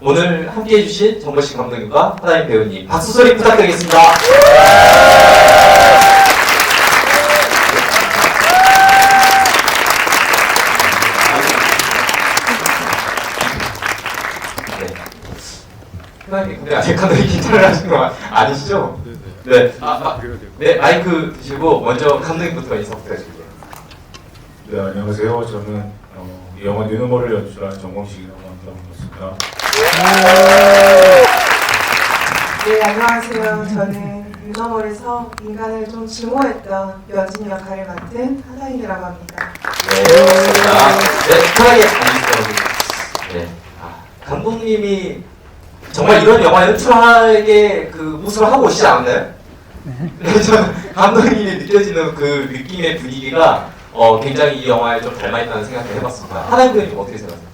오늘 함께 해주신 정보식 감독님과 하나인 배우님 박수 소리 부탁드리겠습니다. 하나님 근데 아직 감독님 긴장을 하신 거 아니시죠? 네. 네, 마이크 드시고 먼저 감독님부터 인사 부탁드릴게요. 네, 안녕하세요. 저는 영화 뉴노멀을 연출한 정공식이라고 합니다. 반갑습니다. 네, 안녕하세요. 저는 뉴노멀에서 인간을 좀 증오했던 연진 역할을 맡은 하나인이라고 합니다. 네, 반갑습니다. 네, 편하게 앉으시죠. 네, 감독님이 정말 이런 영화 연출하게 그 모습을 하고 오시지 않나요? 네. 저는 감독님이 느껴지는 그 느낌의 분위기가 굉장히 이 영화에 좀 닮아있다는 생각을 해봤습니다. 하나인 배우님 어떻게 생각하세요?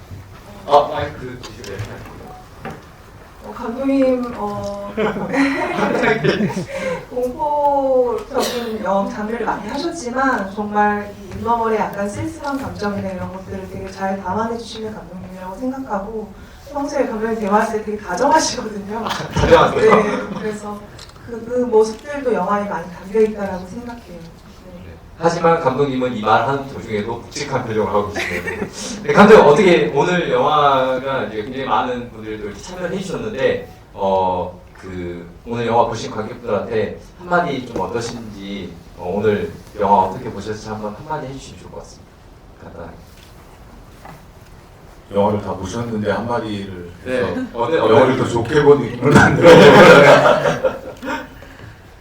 마이크 드시고요. 감독님, 공포적인 장르를 많이 하셨지만 정말 이 뉴노멀의 약간 쓸쓸한 감정이나 이런 것들을 되게 잘 담아내 주시는 감독님이라고 생각하고 평소에 감독님 대화했을 때 되게 다정하시거든요. 다정하세요? 네, 그래서 그 모습들도 영화에 많이 담겨있다라고 생각해요. 네. 하지만 감독님은 이 말하는 도중에도 묵직한 표정을 하고 계시네요. 네, 감독님 어떻게 오늘 영화가 이제 굉장히 많은 분들도 참여를 해주셨는데 오늘 영화 보신 관객분들한테 한마디 좀 어떠신지 오늘 영화 어떻게 보셨을지 한마디 해주시면 좋을 것 같습니다. 간단하게. 영화를 다 보셨는데 한마디를 해서 영화를 더 좋게 본 느낌을 만들어보려고.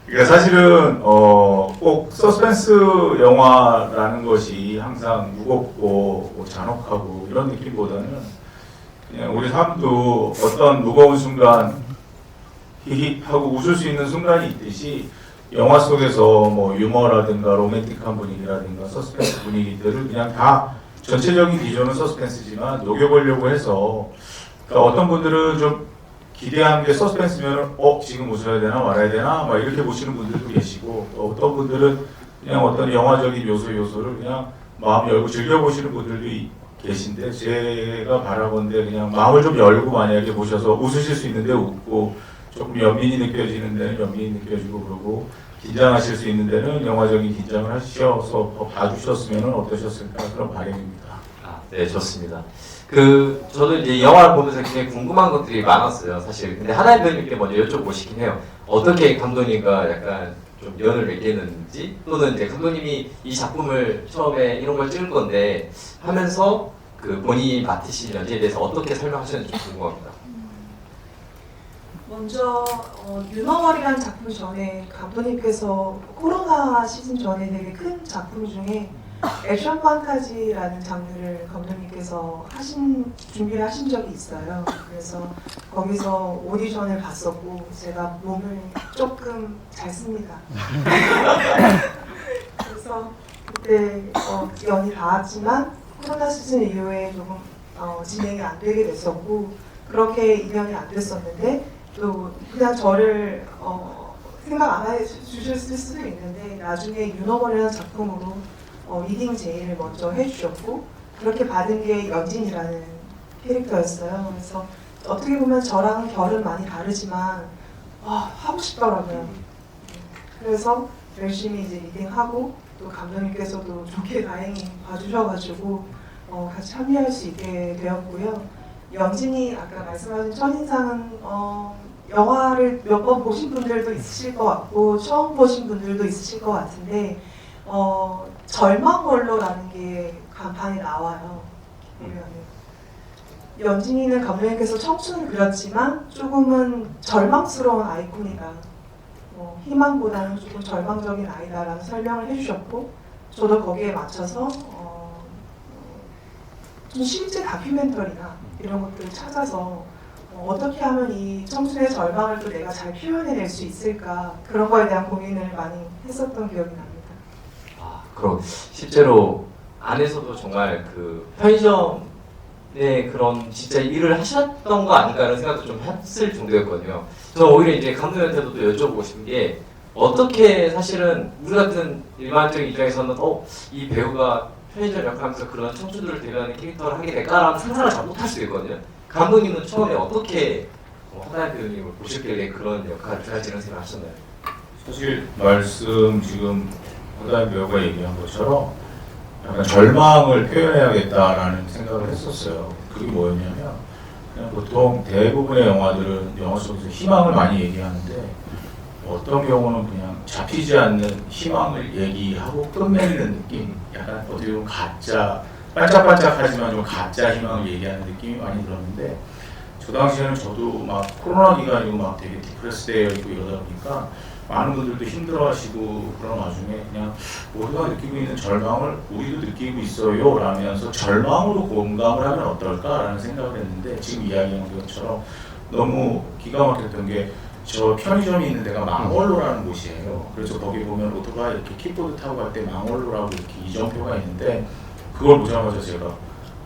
그러니까 사실은 꼭 서스펜스 영화라는 것이 항상 무겁고 잔혹하고 이런 느낌보다는 그냥 우리 삶도 어떤 무거운 순간 히히 하고 웃을 수 있는 순간이 있듯이 영화 속에서 뭐 유머라든가 로맨틱한 분위기라든가 서스펜스 분위기들을 그냥 다 전체적인 기조는 서스펜스지만 녹여보려고 해서 그러니까 어떤 분들은 좀 기대한 게 서스펜스면 지금 웃어야 되나 말아야 되나 막 이렇게 보시는 분들도 계시고 또 어떤 분들은 그냥 어떤 영화적인 요소를 그냥 마음 열고 즐겨보시는 분들도 계신데 제가 바라본데 그냥 마음을 좀 열고 만약에 보셔서 웃으실 수 있는데 웃고 조금 연민이 느껴지는 데는 연민이 느껴지고 그러고 긴장하실 수 있는 데는 영화적인 긴장을 하셔서 봐주셨으면 어떠셨을까 그런 바람입니다. 네, 좋습니다. 저도 이제 영화를 보면서 굉장히 궁금한 것들이 많았어요, 사실. 근데 하나인 배우님께 먼저 여쭤보시긴 해요. 어떻게 감독님과 약간 좀 연을 맺겠는지, 또는 이제 감독님이 이 작품을 처음에 이런 걸 찍을 건데 하면서 본인이 맡으신 연기에 대해서 어떻게 설명하셨는지 좀 궁금합니다. 먼저 뉴노멀이라는 작품 전에 감독님께서 코로나 시즌 전에 되게 큰 작품 중에 액션 판타지라는 장르를 감독님께서 준비를 하신 적이 있어요. 그래서 거기서 오디션을 봤었고 제가 몸을 조금 잘 씁니다. 그래서 그때 연이 닿았지만 코로나 시즌 이후에 조금 진행이 안 되게 됐었고 그렇게 인연이 안 됐었는데 또 그냥 저를 생각 안 해주셨을 수도 있는데 나중에 뉴노멀이라는 작품으로 리딩 제의를 먼저 해주셨고 그렇게 받은 게 연진이라는 캐릭터였어요. 그래서 어떻게 보면 저랑 결은 많이 다르지만 하고 싶더라고요. 그래서 열심히 이제 리딩하고 또 감독님께서도 좋게 다행히 봐주셔가지고 같이 참여할 수 있게 되었고요. 연진이 아까 말씀하신 첫인상은 영화를 몇 번 보신 분들도 있으실 것 같고 처음 보신 분들도 있으실 것 같은데 절망걸로라는 게 간판에 나와요. 보면은 연진이는 감독님께서 청춘을 그렸지만 조금은 절망스러운 아이콘이다. 희망보다는 조금 절망적인 아이다라는 설명을 해주셨고 저도 거기에 맞춰서 좀 실제 다큐멘터리나 이런 것들을 찾아서 어떻게 하면 이 청춘의 절망을 또 내가 잘 표현해낼 수 있을까 그런 거에 대한 고민을 많이 했었던 기억이 납니다. 그럼 실제로 안에서도 정말 편의점에 그런 진짜 일을 하셨던 거 아닌가라는 생각도 좀 했을 정도였거든요. 저는 오히려 이제 감독님한테도 또 여쭤보고 싶은 게 어떻게 사실은 우리 같은 일반적인 입장에서는 이 배우가 편의점 역할하면서 그런 청춘들을 대변하는 캐릭터를 하게 될까라는 상상을 잘 못할 수도 있거든요. 감독님은 처음에 어떻게 허다현 배우님을 보셨길래 그런 역할을 하시는 생각을 하셨나요? 사실 말씀 지금 허다현 배우가 얘기한 것처럼 약간 절망을 표현해야겠다라는 생각을 했었어요. 그게 뭐였냐면 그냥 보통 대부분의 영화들은 영화 속에서 희망을 많이 얘기하는데 어떤 경우는 그냥 잡히지 않는 희망을 얘기하고 끝내는 느낌, 약간 어떻게 보면 가짜, 반짝반짝하지만 좀 가짜 희망을 얘기하는 느낌이 많이 들었는데 저 당시에는 저도 막 코로나 기간이고 막 되게 디프레스되어 있고 이러다 보니까 많은 분들도 힘들어하시고 그런 와중에 그냥 모두가 느끼고 있는 절망을 우리도 느끼고 있어요 라면서 절망으로 공감을 하면 어떨까라는 생각을 했는데 지금 이야기한 것처럼 너무 기가 막혔던 게 저 편의점이 있는 데가 망월로라는 곳이에요. 그래서 거기 보면 오토바이 이렇게 킥보드 타고 갈 때 망월로라고 이렇게 이정표가 있는데 그걸 보자마자 제가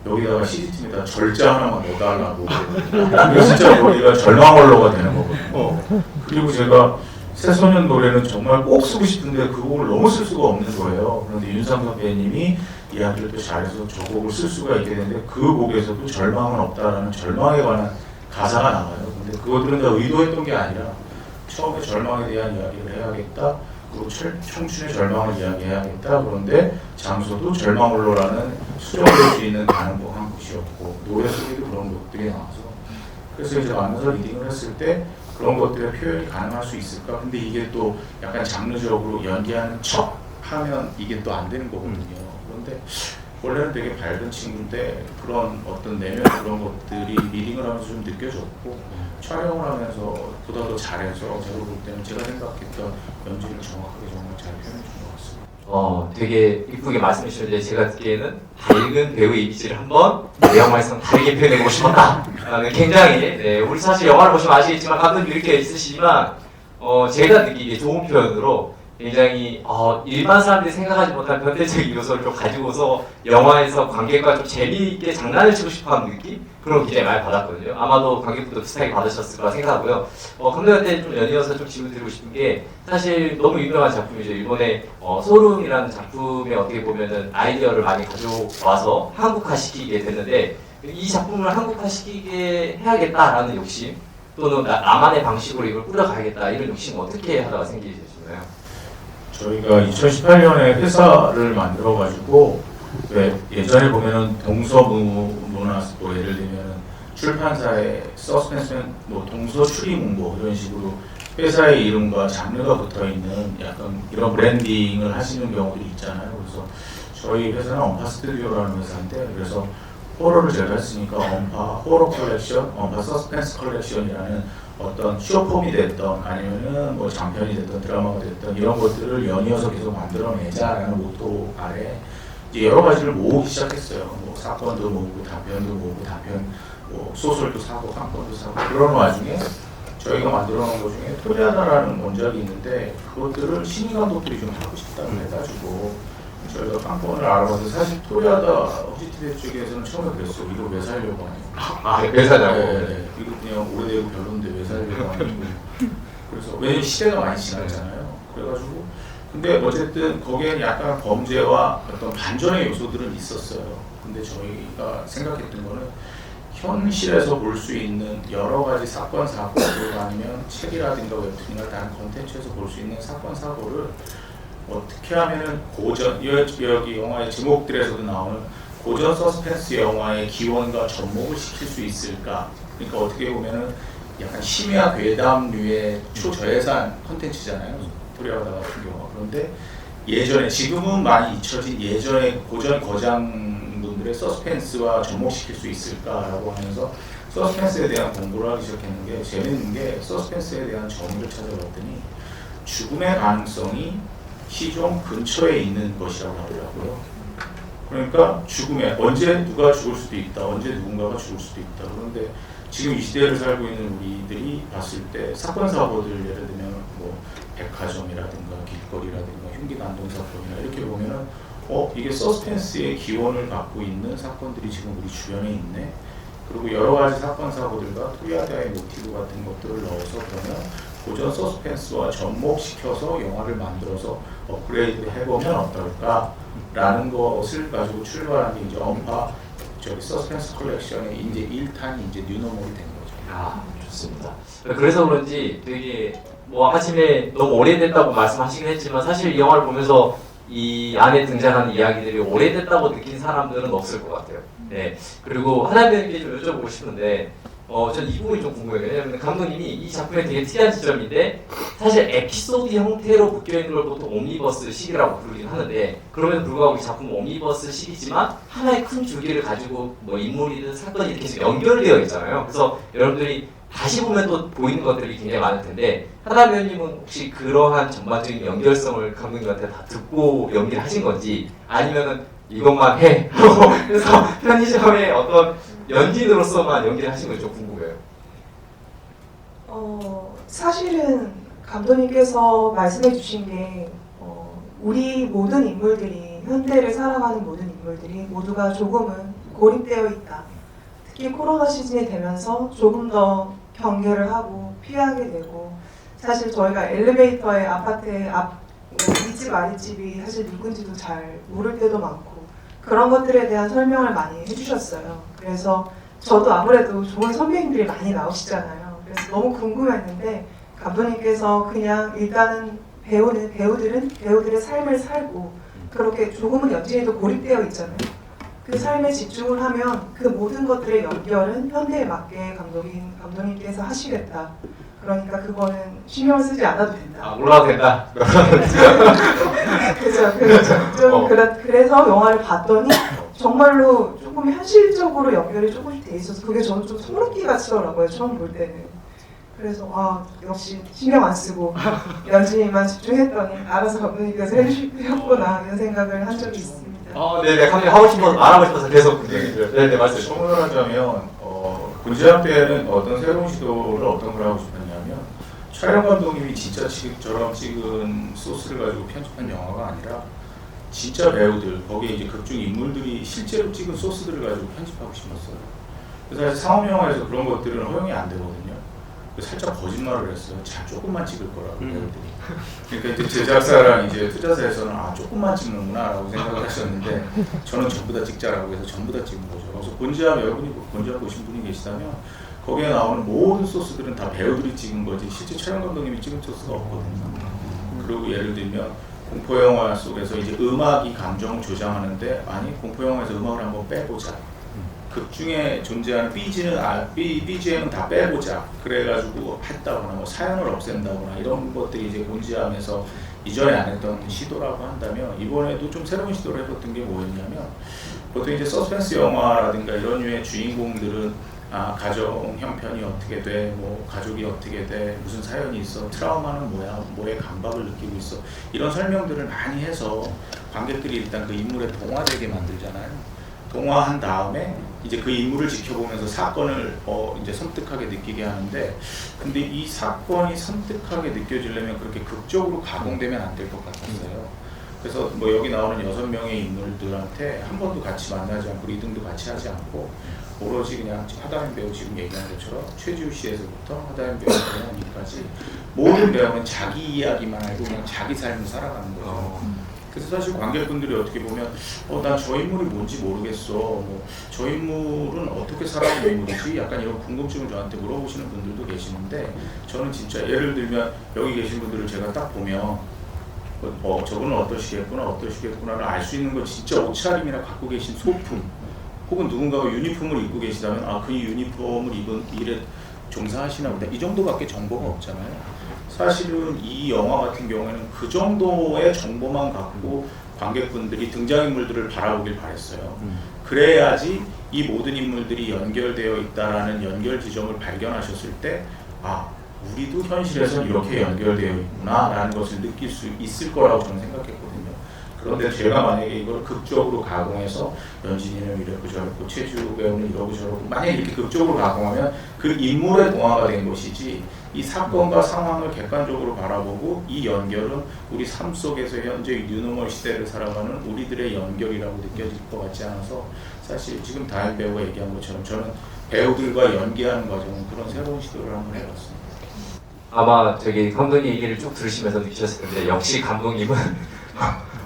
여기다가 CCTV에다 절자 하나만 넣어달라고 그게 진짜 거기가 절망월로가 되는 거거든요. 그리고 제가 새소년 노래는 정말 꼭 쓰고 싶은데 그 곡을 너무 쓸 수가 없는 거예요. 그런데 윤상 선배님이 이야기를 또 잘해서 저 곡을 쓸 수가 있게 되는데 그 곡에서도 절망은 없다라는 절망에 관한 가사가 나와요. 근데 그것들은 다 의도했던 게 아니라 처음에 절망에 대한 이야기를 해야겠다. 그리고 청춘의 절망을 이야기해야겠다. 그런데 장소도 절망홀로라는 수정될 수 있는 가능한 곳이었고 노래 속에도 그런 것들이 나와서 그래서 이제 만나서 리딩을 했을 때 그런 것들의 표현이 가능할 수 있을까? 근데 이게 또 약간 장르적으로 연기하는 척 하면 이게 또 안 되는 거거든요. 그런데 원래는 되게 밝은 친구인데 그런 어떤 내면 그런 것들이 리딩을 하면서 좀 느껴졌고 촬영을 하면서 보다 더 잘해서 제가 볼 때는 제가 생각했던 연기를 정확하게 정말 잘 표현해 준 것 같습니다. 되게 이쁘게 말씀해 주셨는데 제가 듣기에는 밝은 배우 이미지를 한번 내 영화에서 다르게 표현해보고 싶었다. 굉장히 우리 사실 영화를 보시면 아시겠지만 감독님 이렇게 있으시지만 제가 느끼기에 좋은 표현으로 굉장히 일반 사람들이 생각하지 못한 변태적인 요소를 좀 가지고서 영화에서 관객과 좀 재미있게 장난을 치고 싶어하는 느낌? 그런 거 굉장히 많이 받았거든요. 아마도 관객분도 비슷하게 받으셨을 거라 생각하고요. 감독한테 좀 연이어서 좀 질문 드리고 싶은 게 사실 너무 유명한 작품이죠. 일본의 소름이라는 작품에 어떻게 보면은 아이디어를 많이 가져와서 한국화시키게 됐는데 이 작품을 한국화시키게 해야겠다라는 욕심 또는 나만의 방식으로 이걸 꾸려가야겠다 이런 욕심 어떻게 하다가 생기셨나요? 저희가 2018년에 회사를 만들어가지고 예전에 보면은 동서문화 뭐 예를 들면 출판사의 서스펜션 뭐 동서 출입문고 이런 식으로 회사의 이름과 장르가 붙어있는 약간 이런 브랜딩을 하시는 경우들이 있잖아요. 그래서 저희 회사는 엄파 스튜디오라는 회사인데 그래서 호러를 제가 했으니까 엄파 호러 컬렉션, 엄파 서스펜스 컬렉션이라는 어떤 쇼폼이 됐던 아니면은 뭐 장편이 됐던 드라마가 됐던 이런 것들을 연이어서 계속 만들어내자라는 모토 아래 이제 여러 가지를 모으기 시작했어요. 뭐 사건도 모으고 단편도 모으고 단편 뭐 소설도 사고 한권도 사고 그런 와중에 저희가 만들어 놓은 것 중에 토리아다라는 원작이 있는데 그것들을 신인 감독들이 좀 하고 싶다고 해가지고 저희가 깜pon을 알아봐서 사실 토리아다 허지티대 쪽에서는 처음에 그랬어요. 이거 왜 살려고 하냐고. 왜 사냐고? 네, 이거 그냥 오래되고 별론데 왜 살려고 하냐고. 그래서 왜냐면 시대가 많이 지났잖아요. 그래가지고 근데 어쨌든 거기에는 약간 범죄와 어떤 반전의 요소들은 있었어요. 근데 저희가 생각했던 거는 현실에서 볼 수 있는 여러 가지 사건 사고 그리고 아니면 책이라든가 웹툰이나 다른 콘텐츠에서 볼 수 있는 사건 사고를 어떻게 하면은 고전 여기 영화의 제목들에서도 나오는 고전 서스펜스 영화의 기원과 접목을 시킬 수 있을까? 그러니까 어떻게 보면은 약간 심야 괴담류의 초저예산 콘텐츠잖아요. 토리아다 같은 경우. 그런데 예전에 지금은 많이 잊혀진 예전의 고전 거장분들의 서스펜스와 접목시킬 수 있을까라고 하면서 서스펜스에 대한 공부를 하기 시작했는 게 재밌는 게 서스펜스에 대한 정의를 찾아봤더니 죽음의 가능성이 시종 근처에 있는 것이라고 하더라고요. 그러니까 죽음에 언제 누가 죽을 수도 있다, 언제 누군가가 죽을 수도 있다. 그런데 지금 이 시대를 살고 있는 우리들이 봤을 때 사건 사고들 예를 들면 뭐 백화점이라든가 길거리라든가 흉기 난동 사건이나 이렇게 보면은 이게 서스펜스의 기원을 갖고 있는 사건들이 지금 우리 주변에 있네. 그리고 여러 가지 사건 사고들과 토리아다의 모티브 같은 것들을 넣어서 그러면 고전 서스펜스와 접목시켜서 영화를 만들어서 업그레이드 해보면 어떨까라는 것을 가지고 출발한 게 이제 엄파 저기 서스펜스 컬렉션의 이제 1탄이 이제 뉴노멀이 된 거죠. 아, 좋습니다. 그래서 그런지 되게 뭐 아침에 너무 오래됐다고 말씀하시긴 했지만 사실 이 영화를 보면서 이 안에 등장하는 이야기들이 오래됐다고 느낀 사람들은 없을 것 같아요. 네. 그리고 하나님께 좀 여쭤보고 싶은데, 전 이 부분이 좀 궁금해요. 왜냐면 감독님이 이 작품에 되게 특이한 지점인데, 사실 에피소드 형태로 묶여있는 걸 보통 옴니버스식이라고 부르긴 하는데, 그럼에도 불구하고 이 작품은 옴니버스식이지만, 하나의 큰 줄기를 가지고 뭐 인물이든 사건이 이렇게 해서 연결되어 있잖아요. 그래서 여러분들이 다시 보면 또 보이는 것들이 굉장히 많을 텐데, 하다 배우님은 혹시 그러한 전반적인 연결성을 감독님한테 다 듣고 연기를 하신 건지, 아니면은 이것만 해! 하고 그래서 편의점에 어떤 연기인으로서만 연기를 하신 건지 좀 궁금해요. 사실은 감독님께서 말씀해 주신 게 우리 모든 인물들이 현대를 살아가는 모든 인물들이 모두가 조금은 고립되어 있다. 특히 코로나 시즌이 되면서 조금 더 경계를 하고 피하게 되고 사실 저희가 엘리베이터에 아파트에 이 집 아랫집이 사실 누군지도 잘 모를 때도 많고 그런 것들에 대한 설명을 많이 해주셨어요. 그래서 저도 아무래도 좋은 선배님들이 많이 나오시잖아요. 그래서 너무 궁금했는데 감독님께서 그냥 일단은 배우들의 삶을 살고 그렇게 조금은 연진이도 고립되어 있잖아요. 그 삶에 집중을 하면 그 모든 것들의 연결은 현대에 맞게 감독님께서 하시겠다. 그러니까 그거는 신경을 쓰지 않아도 된다. 아, 몰라도 된다. 그렇죠. 그래서 영화를 봤더니 정말로 조금 현실적으로 연결이 조금씩 돼 있어서 그게 저는 좀 소름끼 같더라고요. 처음 볼 때는. 그래서 역시 신경 안 쓰고 연진이만 집중했더니 알아서 감독님께서 해주셨구나 이런 생각을 한 적이 있습니다. 네네. 감독님 하고 싶어서 말하고 싶어서 계속 네네 말씀. 소문을 하자면 군지함 때는 어떤 새로운 시도를 어떤 걸 하고 싶었냐면 촬영 감독님이 진짜처럼 찍은 소스를 가지고 편집한 영화가 아니라 진짜 배우들 거기에 이제 극중 인물들이 실제로 찍은 소스들을 가지고 편집하고 싶었어요. 그래서 사실 상업 영화에서 그런 것들은 허용이 안 되거든요. 살짝 거짓말을 했어요. 조금만 찍을 거라고 배우들이. 그러니까 이제 제작사랑 이제 투자사에서는 조금만 찍는구나라고 생각을 하셨는데 저는 전부 다 찍자라고 해서 전부 다 찍은 거죠. 그래서 본지함 여러분이 본지함 보신 분이 계시다면 거기에 나오는 모든 소스들은 다 배우들이 찍은 거지 실제 촬영 감독님이 찍은 소스가 없거든요. 그리고 예를 들면 공포 영화 속에서 이제 음악이 감정을 조장하는데 아니 공포 영화에서 음악을 한번 빼보자. 극 중에 존재하는 BGM은 다 빼보자. 그래가지고 했다거나 뭐 사연을 없앤다거나 이런 것들이 이제 본지함에서 이전에 안 했던 시도라고 한다면 이번에도 좀 새로운 시도를 해봤던 게 뭐였냐면 보통 이제 서스펜스 영화라든가 이런 류의 주인공들은 가정 형편이 어떻게 돼, 뭐 가족이 어떻게 돼, 무슨 사연이 있어, 트라우마는 뭐야, 뭐에 감박을 느끼고 있어 이런 설명들을 많이 해서 관객들이 일단 그 인물에 동화되게 만들잖아요. 동화한 다음에 이제 그 인물을 지켜보면서 사건을 이제 섬뜩하게 느끼게 하는데 근데 이 사건이 섬뜩하게 느껴지려면 그렇게 극적으로 가공되면 안 될 것 같았어요. 그래서 뭐 여기 나오는 6명의 인물들한테 한 번도 같이 만나지 않고 리딩도 같이 하지 않고 오로지 그냥 하다인 배우 지금 얘기한 것처럼 최지우 씨에서부터 하다인 배우 전현희까지 모든 배우는 자기 이야기만 알고 그냥 자기 삶을 살아가는 거죠. 그래서 사실 관객분들이 어떻게 보면 난 저 인물이 뭔지 모르겠어. 저 인물은 어떻게 살아온 인물이지? 약간 이런 궁금증을 저한테 물어보시는 분들도 계시는데 저는 진짜 예를 들면 여기 계신 분들을 제가 딱 보면 저분은 어떠시겠구나를 알 수 있는 거 진짜 옷차림이나 갖고 계신 소품 혹은 누군가가 유니폼을 입고 계시다면 그 유니폼을 입은 일에 종사하시나 보다. 이 정도밖에 정보가 없잖아요. 사실은 이 영화 같은 경우에는 그 정도의 정보만 갖고 관객분들이 등장인물들을 바라보길 바랬어요. 그래야지 이 모든 인물들이 연결되어 있다라는 연결 지점을 발견하셨을 때 우리도 현실에서 이렇게 연결되어 있구나 라는 것을 느낄 수 있을 거라고 저는 생각했거든요. 그런데 제가 만약에 이걸 극적으로 가공해서 연진이는 이렇고 저렇고 최지우 배우는 이러고 저러고 만약에 이렇게 극적으로 가공하면 그 인물의 동화가 된 것이지 이 사건과 상황을 객관적으로 바라보고 이 연결은 우리 삶 속에서 현재 뉴노멀 시대를 살아가는 우리들의 연결이라고 느껴질 것 같지 않아서 사실 지금 다인 배우가 얘기한 것처럼 저는 배우들과 연기하는 과정은 그런 새로운 시도를 한번 해봤습니다. 아마 감독님 얘기를 쭉 들으시면서 느끼셨을 텐데 역시 감독님은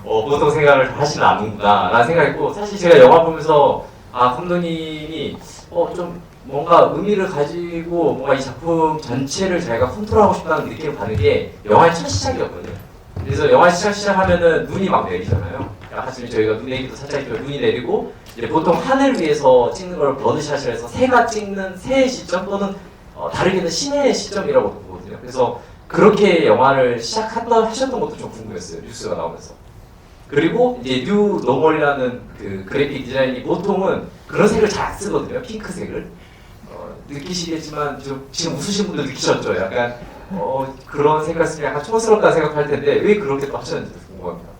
보통 생각을 하시는 않는구나 라는 생각이 있고 사실 제가 영화 보면서 감독님이 좀 뭔가 의미를 가지고 뭔가 이 작품 전체를 자기가 컨트롤하고 싶다는 느낌을 받는 게 영화의 첫 시작이었거든요. 그래서 영화 시작하면은 눈이 막 내리잖아요. 아까 전에 저희가 눈 얘기도 살짝 했지만 눈이 내리고 이제 보통 하늘 위에서 찍는 걸 버드샷을 해서 새가 찍는 새의 시점 또는 다르게는 신의 시점이라고 보거든요. 그래서 그렇게 영화를 하셨던 것도 좀 궁금했어요. 뉴스가 나오면서. 그리고 이제 뉴 노멀이라는 그 그래픽 디자인이 보통은 그런 색을 잘 안 쓰거든요. 핑크색을. 느끼시겠지만 지금 웃으신 분들 느끼셨죠? 약간 그런 색깔 쓰면 약간 촌스럽다 생각할 텐데 왜 그렇게 또 하셨는지 궁금합니다.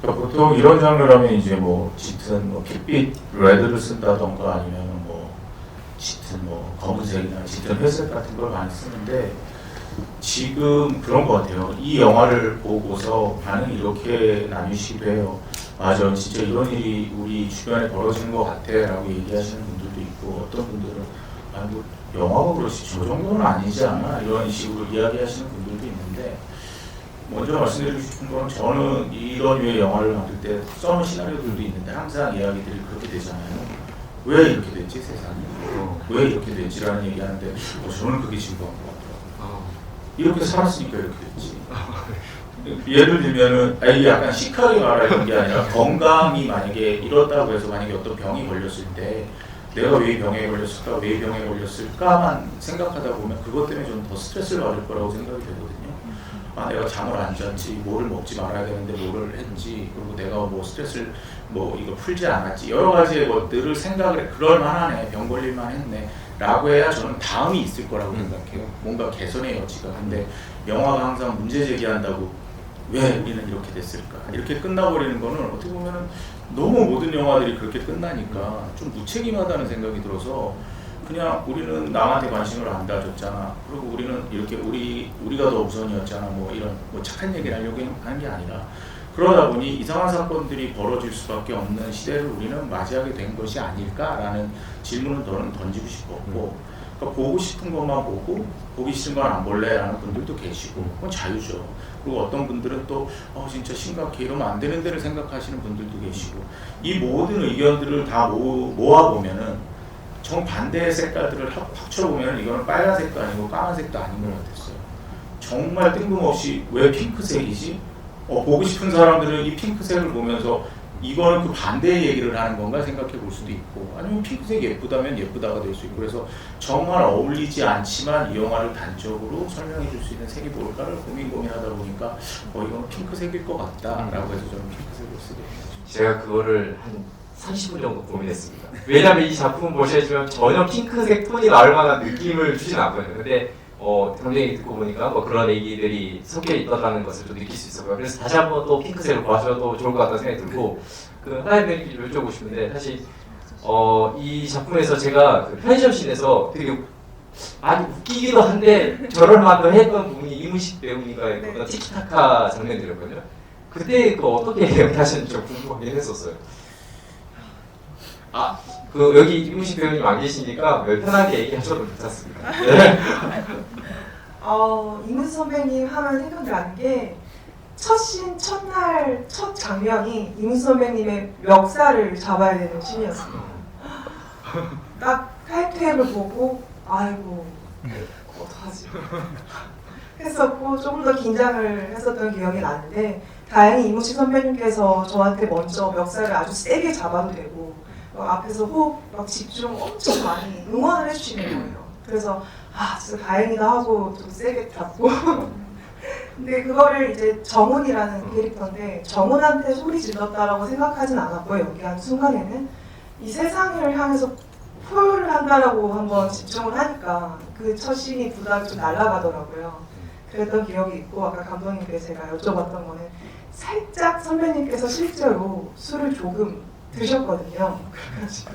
그러니까 보통 이런 장르라면 이제 뭐 짙은 뭐 핏빛 레드를 쓴다던가 아니면 뭐 짙은 뭐 검은색이나 짙은 회색 같은 걸 많이 쓰는데 지금 그런 것 같아요. 이 영화를 보고서 반응이 이렇게 나뉘시기도 해요. 맞아, 진짜 이런 일이 우리 주변에 벌어지는 것 같아라고 얘기하시는 분들도 있고 어떤 분들은 뭐 영화가 그렇지 저 정도는 아니지 않아 이런 식으로 이야기하시는 분들도 있는데 먼저 말씀드리고 싶은 건 저는 이런 류의 영화를 만들 때 써놓은 시나리오들도 있는데 항상 이야기들이 그렇게 되잖아요. 왜 이렇게 됐지 세상이? 왜 이렇게 됐지라는 얘기하는데 저는 그게 즐거운 것 같아요. 이렇게 살았으니까 이렇게 됐지. 예를 들면은 이게 약간 시크하게 말하는 게 아니라 건강이 만약에 이렇다고 해서 만약에 어떤 병이 걸렸을 때 내가 왜 병에 걸렸을까, 왜 병에 걸렸을까만 생각하다 보면 그것 때문에 좀 더 스트레스를 받을 거라고 생각이 되거든요. 내가 잠을 안 잤지, 뭐를 먹지 말아야 되는데 뭐를 했지, 그리고 내가 뭐 스트레스를 뭐 이거 풀지 않았지, 여러 가지의 것들을 생각을 그럴 만하네, 병 걸릴만 했네 라고 해야 저는 다음이 있을 거라고 생각해요. 뭔가 개선의 여지가. 근데 영화가 항상 문제 제기한다고 왜 우리는 이렇게 됐을까 이렇게 끝나버리는 거는 어떻게 보면은 너무 모든 영화들이 그렇게 끝나니까 좀 무책임하다는 생각이 들어서 그냥 우리는 남한테 관심을 안 가졌잖아. 그리고 우리는 이렇게 우리가 더 우선이었잖아. 뭐 이런 뭐 착한 얘기를 하려고 하는 게 아니라 그러다 보니 이상한 사건들이 벌어질 수밖에 없는 시대를 우리는 맞이하게 된 것이 아닐까라는 질문을 저는 던지고 싶었고, 그러니까 보고 싶은 것만 보고 보기 싫은 건 안 볼래라는 분들도 계시고 그건 자유죠. 그리고 어떤 분들은 또 진짜 심각해 이러면 안 되는 데를 생각하시는 분들도 계시고 이 모든 의견들을 다 모아보면은 정반대의 색깔들을 합쳐보면 이거는 빨간색도 아니고 까만색도 아닌 것 같았어요. 정말 뜬금없이 왜 핑크색이지? 보고 싶은 사람들은 이 핑크색을 보면서 이거는 그 반대의 얘기를 하는 건가 생각해 볼 수도 있고 아니면 핑크색이 예쁘다면 예쁘다가 될 수 있고 그래서 정말 어울리지 않지만 이 영화를 단적으로 설명해 줄 수 있는 색이 뭘까를 고민하다 보니까 이거는 핑크색일 것 같다라고 해서 저는 핑크색을 쓰게 됐죠. 제가 그거를 한 30분 정도 고민했습니다. 왜냐면 이 작품을 보시면 전혀 핑크색 톤이 나올 만한 느낌을 주진 않거든요. 근데 감독님 듣고 보니까 뭐 그런 얘기들이 섞여 있다는 것을 좀 느낄 수 있었고요. 그래서 다시 한번 또 핑크색을 보셔도 좋을 것 같다는 생각이 들고 하나님께 여쭤보고 싶은데 사실 이 작품에서 제가 그 편의점 씬에서 되게 아니 웃기기도 한데 저럴 만도 했던 부분이 이문식 배우님과의 어떤 티키타카 장면들이었거든요. 그때 그 어떻게 연기하셨는지 좀 궁금하긴 했었어요. 여기 이문식 배우님 안 계시니까 편하게 얘기하셔도 괜찮습니다. 네. 이문수 선배님 하면 생각나는 게 첫 씬, 첫날, 첫 장면이 이문수 선배님의 멱살을 잡아야 되는 씬이었어요. 딱 타이틀을 보고 아이고 어떡하지 했었고 조금 더 긴장을 했었던 기억이 나는데 다행히 이문식 선배님께서 저한테 먼저 멱살을 아주 세게 잡아도 되고 앞에서 호흡 막 집중 엄청 많이 응원을 해주시는 거예요. 그래서 진짜 다행이다 하고 좀 세게 잡고 근데 그거를 이제 정훈이라는 캐릭터인데 정훈한테 소리 질렀다라고 생각하진 않았고요. 연기하는 순간에는 이 세상을 향해서 포효를 한다라고 한번 집중을 하니까 그 첫 씬이 부담이 좀 날아가더라고요. 그랬던 기억이 있고 아까 감독님께 제가 여쭤봤던 거는 살짝 선배님께서 실제로 술을 조금 드셨거든요. 그래가지고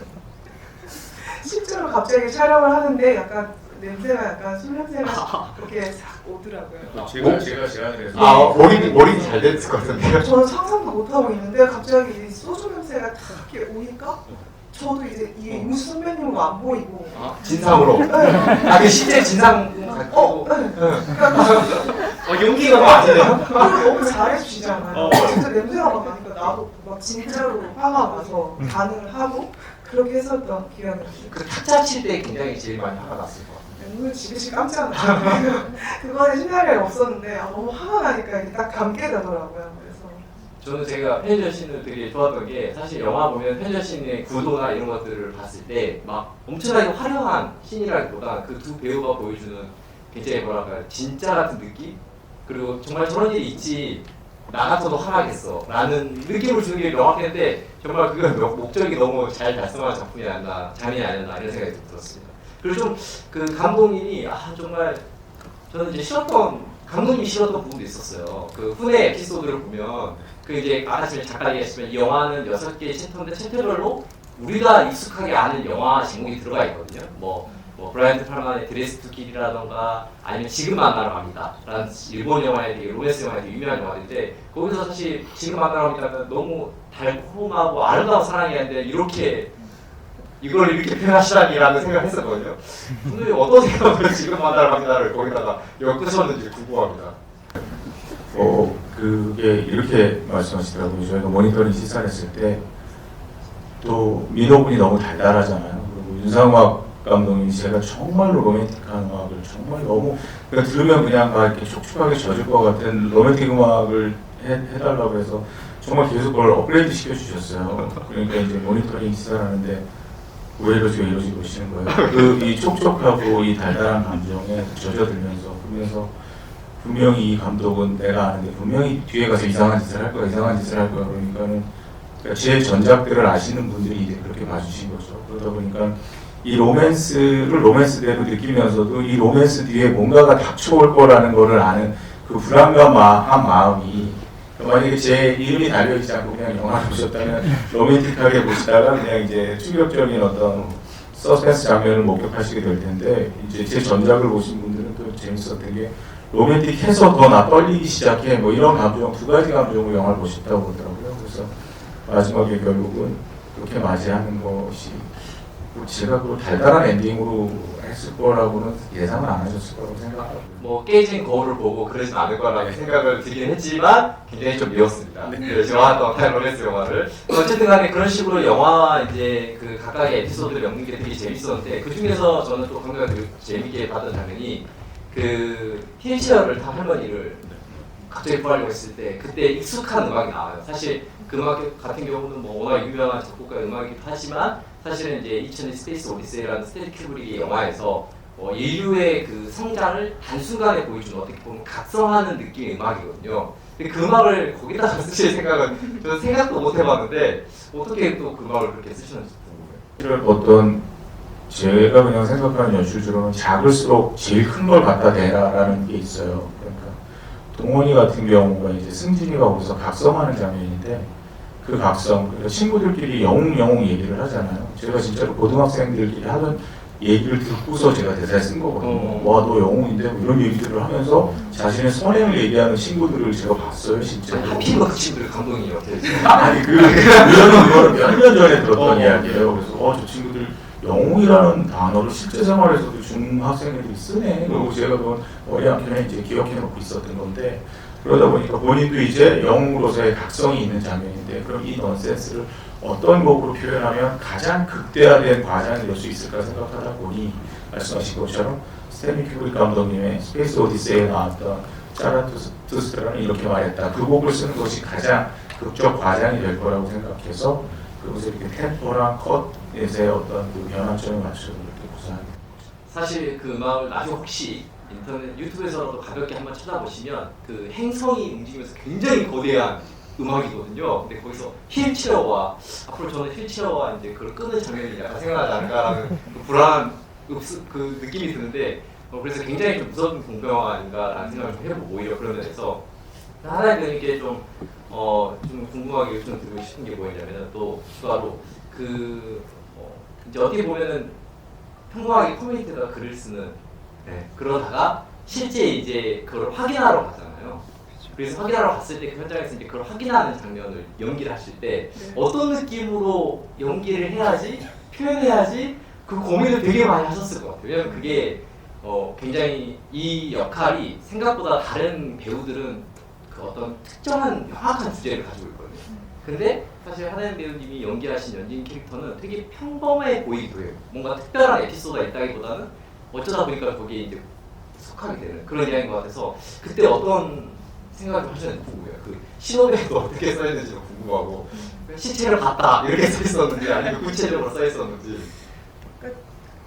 실제로 갑자기 촬영을 하는데 약간 냄새가 약간 술 냄새가 그렇게 싹 오더라고요. 제가 제안을 해서 몰입이 잘 됐을 것 같은데요. 저는 상상도 못하고 있는데 갑자기 소주 냄새가 탁 이렇게 오니까 저도 이제 이 이문수 선배님으로 안 보이고 진상으로. 그 실제 진상 같고. 연기가 맞네요. 그리고 너무 잘해주시잖아요. 진짜 냄새가 막 나니까 나도 막 진짜로 화가 나서 반응을 하고 그렇게 했었던 기억이 나요. 그 타짜 칠 때 굉장히 제일 많이 화가 났을 것 같아요. 눈을 지그시 깜짝 놀랐어요. 그거는 시나리오에 없었는데 너무 화가 나니까 이렇게 딱 감게 되더라고요. 그래서 저는 제가 펜저 씬을 되게 좋았던 게 사실 영화 보면 펜저 씬의 구도나 이런 것들을 봤을 때 막 엄청나게 화려한 씬이라기보다 그 두 배우가 보여주는 굉장히 뭐랄까 진짜 같은 느낌? 그리고 정말 저런 일이 있지 나 같아도 화나겠어 라는 느낌을 주는 게 명확했는데 정말 그건 목적이 너무 잘 달성한 작품이 아니라 장면이 아니었나 이런 생각이 들었습니다. 그리고 좀 그 감독님이 정말 저는 이제 싫었던 감독님이 싫었던 부분도 있었어요. 그 후내 에피소드를 보면 그 이제 아까 지금 작가 얘기했지만 이 영화는 6개의 챕터인데 챕터별로 우리가 익숙하게 아는 영화 제목이 들어가 있거든요. 뭐 브라이언트 팔만의 드레스 투 킬이라던가 아니면 지금 만나러 갑니다 라는 일본 영화에 되게 로맨스 영화에 되게 유명한 영화인데 거기서 사실 지금 만나러 갑니다는 너무 달콤하고 아름다운 사랑이었는데 이렇게 이걸 이렇게 표현하시다니라는 생각을 했었거든요. 근데 어떤 생각으로 지금 만나러 갑니다를 거기다가 엮으셨는지 궁금합니다. 그게 이렇게 말씀하시더라고요. 저희가 모니터링 시사했을 때 또 민호군이 너무 달달하잖아요. 그리고 윤상학 감독님이 제가 정말로 로맨틱한 음악을 정말 너무 그러니까 들으면 그냥 막 이렇게 촉촉하게 젖을 것 같은 로맨틱 음악을 해달라고 해서 정말 계속 그걸 업그레이드 시켜주셨어요. 그러니까 이제 모니터링 시사를 하는데 왜 이러지 그러시는 거예요. 그 이 촉촉하고 이 달달한 감정에 젖어들면서 그러면서 분명히 이 감독은 내가 아는데 분명히 뒤에 가서 이상한 짓을 할 거야 그러니까는 그러니까 제 전작들을 아시는 분들이 이제 그렇게 봐주신 거죠. 그러다 보니까 이 로맨스를 로맨스대로 느끼면서도 이 로맨스 뒤에 뭔가가 닥쳐올 거라는 거를 아는 그 불안감한 마음이 만약에 제 이름이 달려있지 않고 그냥 영화를 보셨다면 로맨틱하게 보시다가 그냥 이제 충격적인 어떤 서스펜스 장면을 목격하시게 될 텐데 이제 제 전작을 보신 분들은 또 재밌었던 게 로맨틱해서 더 나 떨리기 시작해 뭐 이런 감정 두 가지 감정으로 영화를 보셨다고 그러더라고요. 그래서 마지막에 결국은 그렇게 맞이하는 것이 제가 그 달달한 엔딩으로 했을 거라고는 예상은 안 하셨을 거라고 생각하고요. 뭐 깨진 거울을 보고 그러진 않을 거라는 생각을 들긴 했지만 굉장히 좀 미웠습니다. 좋아했던 로맨스 영화를. 어쨌든 간에 그런 식으로 영화 이제 그 각각의 에피소드를 엮는 게 되게 재밌었는데 그 중에서 저는 또 감독이 되게 재밌게 봤던 장면이 그 휠체어를 탄 할머니를 갑자기 구하려고 했을 때 그때 익숙한 음악이 나와요. 사실 그 음악 같은 경우는 뭐 워낙 유명한 작곡가 음악이기도 하지만 사실은 이제 2000년 스페이스 오디세이라는 스탠리 큐브릭의 영화에서 인류의 그 성장을 한순간에 보여주는 어떻게 보면 각성하는 느낌의 음악이거든요. 근데 그 음악을 거기다가 쓰실 생각은 저는 생각도 못 해봤는데 어떻게 또 그 음악을 그렇게 쓰시는지 궁금해요. 어떤 제가 그냥 생각하는 연출주로는 작을수록 제일 큰 걸 갖다 대라라는 게 있어요. 그러니까 동원이 같은 경우가 이제 승진이가 거기서 각성하는 장면인데 그 각성, 그러니까 친구들끼리 영웅 얘기를 하잖아요. 제가 진짜로 고등학생들끼리 하던 얘기를 듣고서 제가 대사에 쓴 거거든요. 와, 너 영웅인데 뭐 이런 얘기들을 하면서 자신의 선행을 얘기하는 친구들을 제가 봤어요, 진짜. 하필 그 친구들 감동이에요. 아니 그거는 몇 년 전에 들었던 이야기예요. 그래서 저 친구들 영웅이라는 단어를 실제 생활에서도 중학생들이 쓰네. 그리고 제가 그건 머리 한켠에 이제 기억해놓고 있었던 건데 그러다 보니까 본인도 이제 영웅으로서의 각성이 있는 장면인데 그럼 이 넌센스를 어떤 곡으로 표현하면 가장 극대화된 과장이 될 수 있을까 생각하다 보니 말씀하신 것처럼 스탠리 큐브릭 감독님의 스페이스 오디세이에 나왔던 자라투스트라는 이렇게 말했다. 그 곡을 쓰는 것이 가장 극적 과장이 될 거라고 생각해서 그것을 이렇게 템포랑 컷에서의 어떤 그 변환점에 맞춰서 이렇게 구사하게 된 거죠. 사실 그 음악을 나중에 혹시 인터넷 유튜브에서라도 가볍게 한번 찾아보시면 그 행성이 움직이면서 굉장히 거대한 음악이거든요. 근데 거기서 휠체어와 앞으로 저는 휠체어와 이제 그걸 끄는 장면이 약간 생각나지 않을까라는 그 불안한 그 느낌이 드는데 그래서 굉장히 좀 무서운 공포영화 아닌가라는 생각을 좀 해보고 오히려 그런 면에서 하나님 이렇게 좀 궁금하게 좀 드리고 싶은 게 뭐냐면은 또 추가로 이제 어떻게 보면은 평범하게 커뮤니티에다가 글을 쓰는 그러다가 실제 이제 그걸 확인하러 갔잖아요. 그래서 확인하러 갔을 때 그 현장에서 이제 그걸 확인하는 장면을 연기를 하실 때 어떤 느낌으로 연기를 해야지 표현해야지 그 고민을 되게 많이 하셨을 것 같아요. 왜냐면 그게 굉장히 이 역할이 생각보다 다른 배우들은 그 어떤 특정한 명확한 주제를 가지고 있거든요. 근데 사실 하나연 배우님이 연기하신 연진 캐릭터는 되게 평범해 보이기도 해요. 뭔가 특별한 에피소드가 있다기보다는 어쩌다 보니까 거기에 이제 속하게 되는 그런 이야기인 것 같아서 그때 어떤 생각을 하셨는지 궁금해요. 그 신호등도 어떻게 써있는지도 궁금하고 시체를 봤다 이렇게 써있었는지 아니면 구체적으로 써있었는지.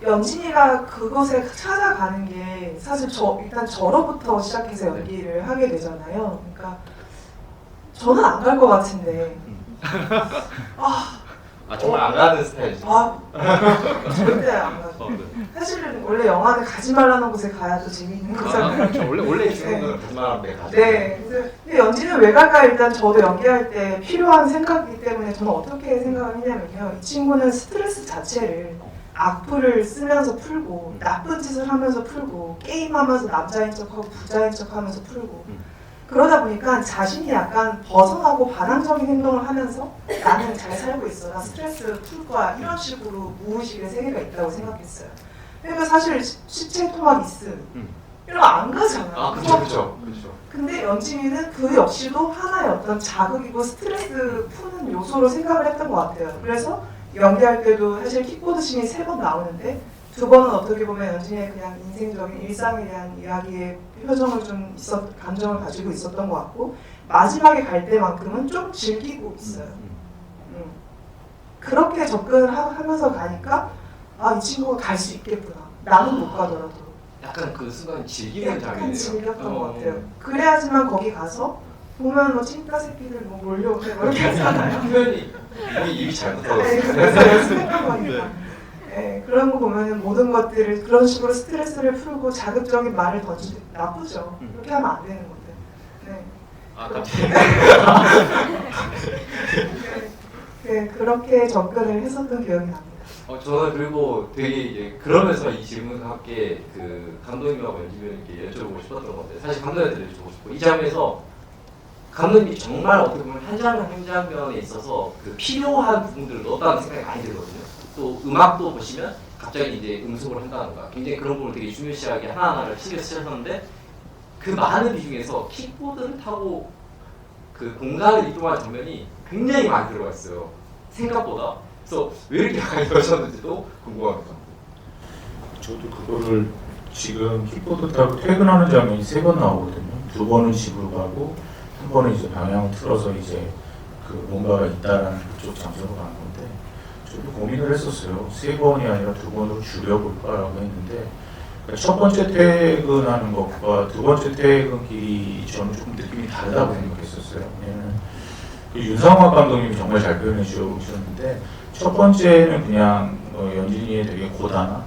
연진이가 그곳에 찾아가는 게 사실 일단 저로부터 시작해서 연기를 하게 되잖아요. 그러니까 저는 안 갈 것 같은데 정말 안 가는 스타일이죠. 절대 안 가죠. 사실은 원래 영화는 가지 말라는 곳에 가야 또 재미있는 거잖아요. 그렇죠. 원래 주인공은 거짓말하는 데 가죠. 네. 근데 연진은 왜 갈까? 일단 저도 연기할 때 필요한 생각이기 때문에 저는 어떻게 생각을 했냐면요. 이 친구는 스트레스 자체를 악플을 쓰면서 풀고 나쁜 짓을 하면서 풀고 게임하면서 남자인 척하고 부자인 척하면서 풀고 그러다 보니까 자신이 약간 벗어나고 반항적인 행동을 하면서 나는 잘 살고 있어, 나 스트레스 풀 거야 이런 식으로 무의식의 세계가 있다고 생각했어요. 그러니까 사실 시체 토막 있음 이런 거 안 가잖아. 그렇죠. 근데 연진이는 그 역시도 하나의 어떤 자극이고 스트레스 푸는 요소로 생각을 했던 것 같아요. 그래서 연기할 때도 사실 킥보드 씬이 3번 나오는데 2번은 어떻게 보면 연진이의 그냥 인생적인 일상에 대한 이야기의 표정을 좀 감정을 가지고 있었던 것 같고 마지막에 갈 때만큼은 좀 즐기고 있어요. 그렇게 접근을 하면서 가니까 이 친구가 갈 수 있겠구나. 나는 못 가더라도. 약간 그 순간 즐기는 장면이에요. 약간 즐겼던 것 같아요. 그래야지만 거기 가서 보면 뭐 찐따 새끼들 뭐 몰려오고 이렇게 하잖아요. 표현이 입이 잘못 들어갔어요. 네, 그런 거 보면은 모든 것들을 그런 식으로 스트레스를 풀고 자극적인 말을 던질 때 나쁘죠. 그렇게 하면 안 되는 건데. 네. 갑자기. 네, 그렇게 접근을 했었던 기억이 납니다. 저는 그리고 되게 이제 그러면서 이 질문과 함께 그 감독님하고 연기위원님께 여쭤보고 싶었던 건데 사실 감독님한테 여쭤보고 싶고 이 장면에서 감독님이 정말 어떻게 보면 한 장면 한 장면에 있어서 그 필요한 부분들을 넣었다는 생각이 많이 들거든요. 또 음악도 보시면 갑자기 이제 음속을 한다던가 굉장히 그런 부분을 되게 중요시하게 하나하나를 신경 쓰셨는데 그 많은 비중에서 킥보드를 타고 그 공간을 이동하는 장면이 굉장히 많이 들어가 있어요. 생각보다. 그래서 왜 이렇게 많이 넣으셨는지도 궁금합니다. 저도 그거를 지금 킥보드 타고 퇴근하는 장면이 3번 나오거든요. 2번은 집으로 가고 1번은 이제 방향을 틀어서 이제 그 뭔가가 있다라는 그쪽 장소로 가는 건데 저도 고민을 했었어요. 3번이 아니라 2번으로 줄여볼까라고 했는데 그러니까 첫 번째 퇴근하는 것과 2번째 퇴근길이 저는 조금 느낌이 다르다고 생각했었어요. 왜냐면 그 윤상화 감독님이 정말 잘 표현해 주셨는데 첫 번째는 그냥 연진이의 되게 고단함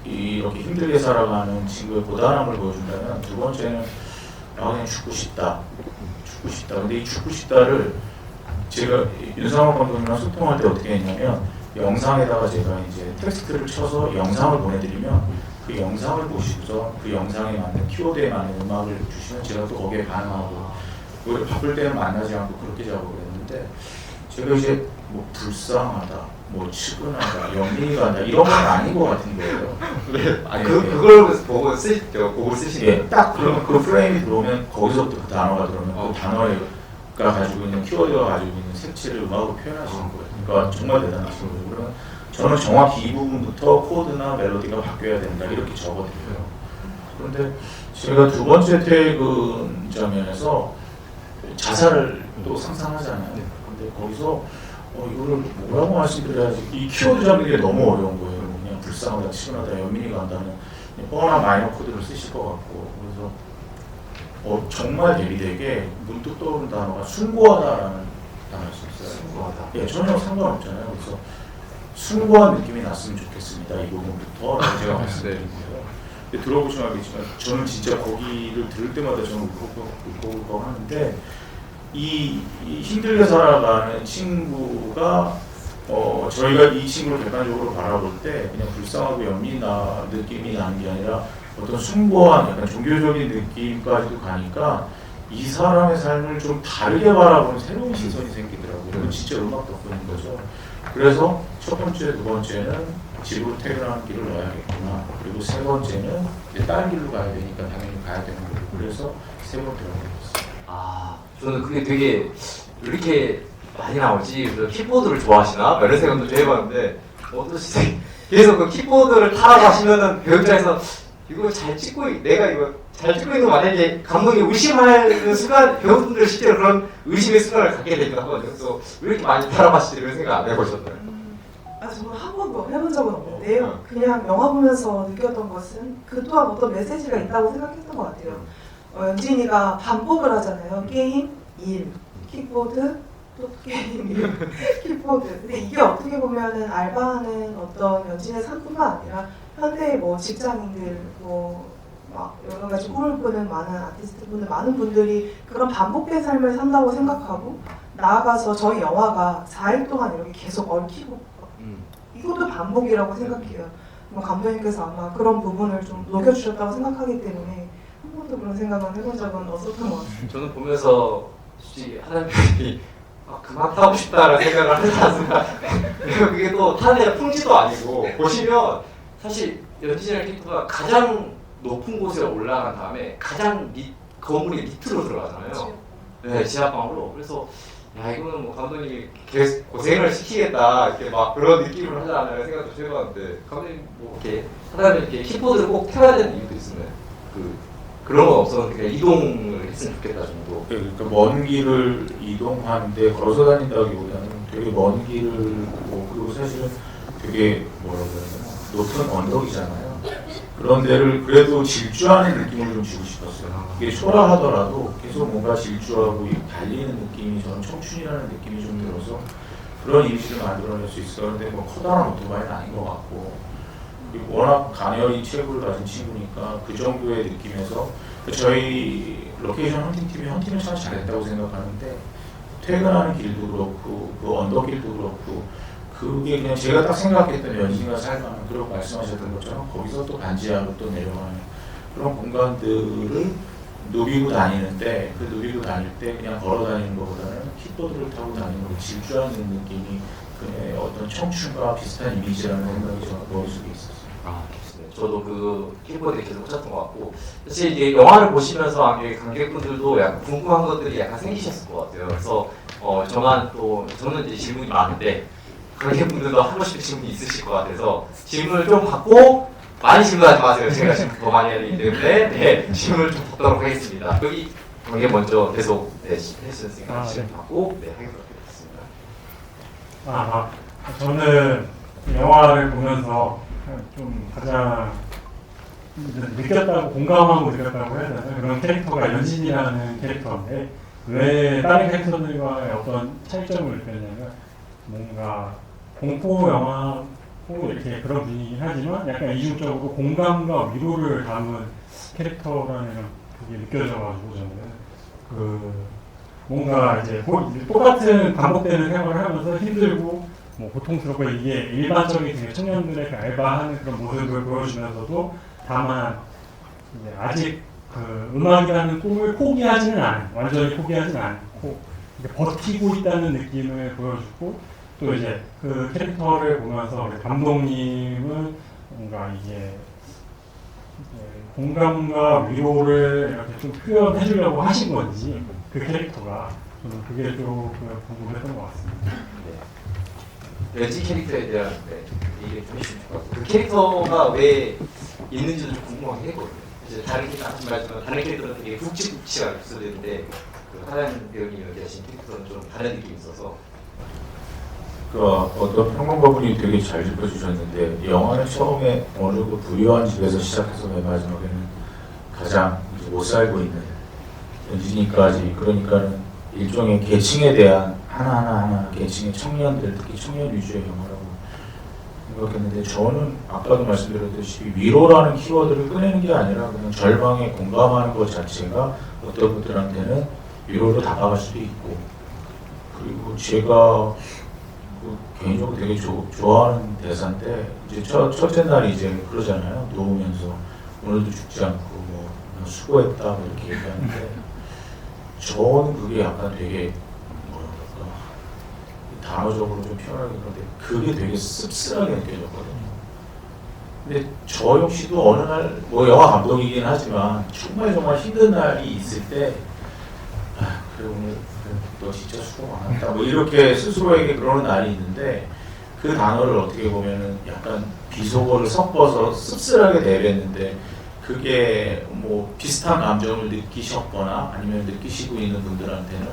이렇게 힘들게 살아가는 친구의 고단함을 보여준다면 2번째는 그냥 죽고 싶다. 근데 이 죽고 싶다를 제가 윤상화 감독님이랑 소통할 때 어떻게 했냐면 영상에다가 제가 이제 텍스트를 쳐서 영상을 보내드리면 그 영상을 보시고서 그 영상에 맞는 키워드에 맞는 음악을 주시면 제가 또 거기에 반응하고 그걸 바쁠 때는 만나지 않고 그렇게 작업을 했는데 제가 이제 뭐 불쌍하다, 뭐 측은하다, 영리하다 이런 건 아닌 것 같은 거예요. 네. 그걸 보고 쓰시죠. 보고 쓰시는 예, 딱 그러면 그 프레임이 들어오면 거기서부터 그 단어가 들어오면 그 단어가 가지고 있는 키워드가 가지고 있는 색채를 음악으로 표현하시는 거예요. 그러니까 정말 대단하신 거예요. 그러면 저는 정확히 이 부분부터 코드나 멜로디가 바뀌어야 된다 이렇게 적어드려요. 그런데 제가 2번째 퇴근 장면에서 자살을 또 상상하잖아요. 근데 거기서 이거를 뭐라고 말씀드려야지 이 키워드 잡는 게 너무 어려운 거예요. 그냥 불쌍하다, 치근하다, 연민이가 한다는 뻔한 마이너 코드를 쓰실 것 같고 그래서 정말 대비되게 문득 떠오른 단어가 숭고하다라는 단어였어요. 숭고하다. 예, 전혀 상관없잖아요. 그래서 숭고한 느낌이 났으면 좋겠습니다. 이 부분부터 제가 말씀드린 거예요. 근데 들어보시면 알겠지만 저는 진짜 거기를 들을 때마다 저는 울컥울컥 하는데 이 힘들게 살아가는 친구가 저희가 이 친구를 객관적으로 바라볼 때 그냥 불쌍하고 연민나 느낌이 나는 게 아니라 어떤 숭고한 약간 종교적인 느낌까지도 가니까 이 사람의 삶을 좀 다르게 바라보는 새로운 시선이 생기더라고요. 그건 진짜 음악 덕분인 거죠. 그래서 첫 번째, 2번째는 집으로 퇴근하는 길을 넣어야겠구나. 그리고 3번째는 이제 다른 길로 가야 되니까 당연히 가야 되는 거고. 그래서 3번 들어가게 됐어요. 저는 그게 되게 이렇게 많이 나오지 그 키보드를 좋아하시나? 이런 생각도 좀 해봤는데 어떠시지? 계속 그 키보드를 타라고 하시면은 배우자에서 이거 잘 찍고 내가 이거 잘 찍고 있는 거 만약에 감독이 의심하는 순간 배우분들 실제로 그런 의심의 순간을 갖게 되기도 하거든요. 그래서 왜 이렇게 많이 타라고 하시지 이런 생각 안 해보셨나요? 저는 한 번도 해본 적은 없는데요. 그냥 영화 보면서 느꼈던 것은 그 또한 어떤 메시지가 있다고 생각했던 것 같아요. 연진이가 반복을 하잖아요. 게임, 일, 킥보드, 또 게임, 일, 킥보드. 근데 이게 어떻게 보면은 알바하는 어떤 연진의 삶뿐만 아니라 현대의 뭐 직장인들, 뭐 막 여러 가지 꿈을 꾸는 많은 아티스트분들, 많은 분들이 그런 반복된 삶을 산다고 생각하고 나아가서 저희 영화가 4일 동안 이렇게 계속 얽히고 이것도 반복이라고 생각해요. 뭐 감독님께서 아마 그런 부분을 좀 녹여주셨다고 생각하기 때문에 한 번도 그런 생각은 해본 적은 없었던 것 같아요. 저는 보면서 솔직히 하나님이 그만 타고 싶다라는 생각을 하지 않습니다. 그리고 그게 또 타는 데가 풍지도 아니고 보시면 사실 연진이라는 캐릭터가 가장 높은 곳에 올라간 다음에 가장 건물의 밑으로 들어가잖아요. 네, 지하방으로. 그래서 야 이거는 뭐 감독님이 계속 고생을 시키겠다 이렇게 막 그런 느낌을 하지 않나요? 생각도 좀 해봤는데 감독님 뭐 이렇게 하다면 이렇게 키보드를 꼭 태워야 되는 이유도 있으면 그런 건 없었는데 그냥 이동을 했으면 좋겠다 정도. 그러니까 먼 길을 이동하는데 걸어서 다닌다기보다는 되게 먼 길을 그리고 사실은 되게 뭐라고 해야 되나 높은 언덕이잖아요. 그런 데를 그래도 질주하는 느낌을 좀 주고 싶었어요. 이게 초라하더라도 계속 뭔가 질주하고 달리는 느낌이 저는 청춘이라는 느낌이 좀 들어서 그런 이미지를 만들어낼 수 있어요. 그런데 뭐 커다란 오토바이는 아닌 것 같고 그리고 워낙 가녀린 체구를 가진 친구니까 그 정도의 느낌에서 저희 로케이션 헌팅팀이 헌팅을 참 잘했다고 생각하는데 퇴근하는 길도 그렇고 그 언덕길도 그렇고 그게 그냥 제가 딱 생각했던 연진이가 살만한 그런 말씀하셨던 것처럼 거기서 또 반지하로 또 내려가는 그런 공간들을 누비고 다니는데 그 누비고 다닐 때 그냥 걸어 다니는 것보다는 킥보드를 타고 다니는 걸 질주하는 느낌이 그의 어떤 청춘과 비슷한 이미지라는 생각이 저 머릿속에 있었어요. 아, 좋습니다. 저도 그 킬보드에 계속 꽂혔던 것 같고 사실 이제 영화를 보시면서 관객분들도 약간 궁금한 것들이 약간 생기셨을 것 같아요. 그래서 저는 이제 질문이 많은데 관객분들도 하고 싶은 질문이 있으실 것 같아서 질문을 좀 받고 많이 질문하지 마세요. 제가 지금 더 많이 해야 되기 때문에 네, 질문을 좀 받도록 하겠습니다. 여기 관객 먼저 계속 해주셨으니까 질문 받고 하도록 하겠습니다. 저는 영화를 보면서 좀 가장 느꼈다고 공감하고 느꼈다고 해야 되나 그런 캐릭터가 연진이라는 캐릭터인데 왜 다른 캐릭터들과의 어떤 차이점을 느꼈냐면 뭔가 공포 영화 이렇게 그런 분위기긴 하지만 약간 이중적으로 공감과 위로를 담은 캐릭터라는 그게 느껴져가지고 저는 뭔가 이제 똑같은 반복되는 생활을 하면서 힘들고 뭐 고통스럽고 이게 일반적인 되게 청년들의 그 알바하는 그런 모습을 보여주면서도 다만 이제 아직 그 음악이라는 꿈을 포기하지는 않아요. 완전히 포기하지는 않고 버티고 있다는 느낌을 보여주고 또 이제 그 캐릭터를 보면서 감독님은 뭔가 이게 공감과 위로를 이렇게 좀 표현해 주려고 하신 건지 그 캐릭터가 저는 그게 좀 궁금했던 것 같습니다. 네. 연지 캐릭터에 대한 얘기를 좀 해주시면 좋을 것 같아요. 그 캐릭터가 왜 있는지도 좀 궁금하게 했거든요. 이제 다른 캐릭터는 되게 굵직굵직하게 구성되는데 그 하나연 배우님이 연기하신 캐릭터는 좀 다른 느낌이 있어서 어떤 평론가분이 되게 잘 짚어주셨는데 영화는 처음에 어느 정도 부유한 집에서 시작해서 맨 마지막에는 가장 못 살고 있는 연진이까지 그러니까는 일종의 계층에 대한 하나하나 계층의 청년들 특히 청년 위주의 영화라고 생각했는데 저는 아까도 말씀드렸듯이 위로라는 키워드를 꺼내는 게 아니라 그냥 절망에 공감하는 것 자체가 어떤 분들한테는 위로로 다가갈 수도 있고 그리고 제가 개인적으로 되게 좋아하는 대사인데 이제 첫째 날이 이제 그러잖아요. 누우면서 오늘도 죽지 않고 뭐 수고했다 뭐 이렇게 얘기하는데 저는 그게 약간 되게 뭐랄까 단어적으로 좀 표현하기 그런데 그게 되게 씁쓸하게 느껴졌거든요. 근데 저 역시도 어느 날 뭐 영화 감독이긴 하지만 정말 힘든 날이 있을 때 그래 오늘 너 진짜 수고 많았다. 뭐 이렇게 스스로에게 그러는 날이 있는데 그 단어를 어떻게 보면은 약간 비속어를 섞어서 씁쓸하게 내뱉는데 그게 뭐 비슷한 감정을 느끼셨거나 아니면 느끼시고 있는 분들한테는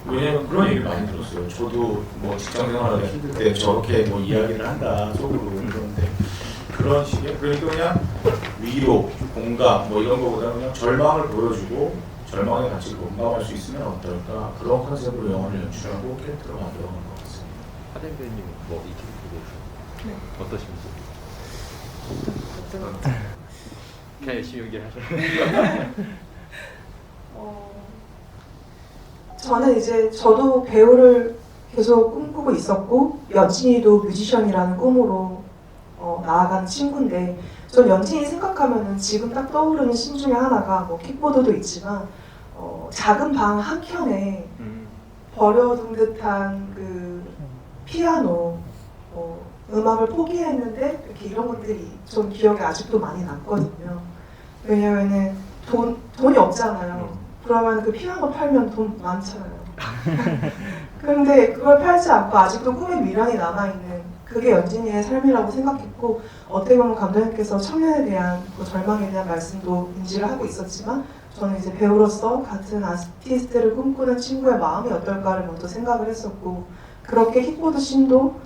왜냐면 그런 얘기를 많이 들었어요. 저도 뭐 직장 생활하기 힘들 때 저렇게 뭐 이야기를 한다 속으로 그러는데 그런 식의 그러니까 그냥 위로, 공감 뭐 이런 거보다 그냥 절망을 보여주고 절망의 가치를 공감할 수 있으면 어떨까 그런 컨셉으로 영화를 연출하고 캐릭터를 만들어간 것 같습니다. 하정 배우님 뭐이 캐릭터 보고 어떠신지? 그냥 열심히 연기하셨나요? 저는 이제 저도 배우를 계속 꿈꾸고 있었고 연진이도 뮤지션이라는 꿈으로 나아간 친구인데 전 연진이 생각하면은 지금 딱 떠오르는 신 중에 하나가 뭐 킥보드도 있지만 작은 방 한켠에 버려둔 듯한 그 피아노 음악을 포기했는데 이렇게 이런 것들이 좀 기억에 아직도 많이 남거든요. 왜냐면은 돈이 없잖아요. 그러면 그 피아노 팔면 돈 많잖아요. 그런데 그걸 팔지 않고 아직도 꿈의 미련이 남아있는 그게 연진이의 삶이라고 생각했고 어떻게 보면 감독님께서 청년에 대한 그 절망에 대한 말씀도 인지를 하고 있었지만 저는 이제 배우로서 같은 아티스트를 꿈꾸는 친구의 마음이 어떨까를 먼저 생각을 했었고 그렇게 킥보드 씬도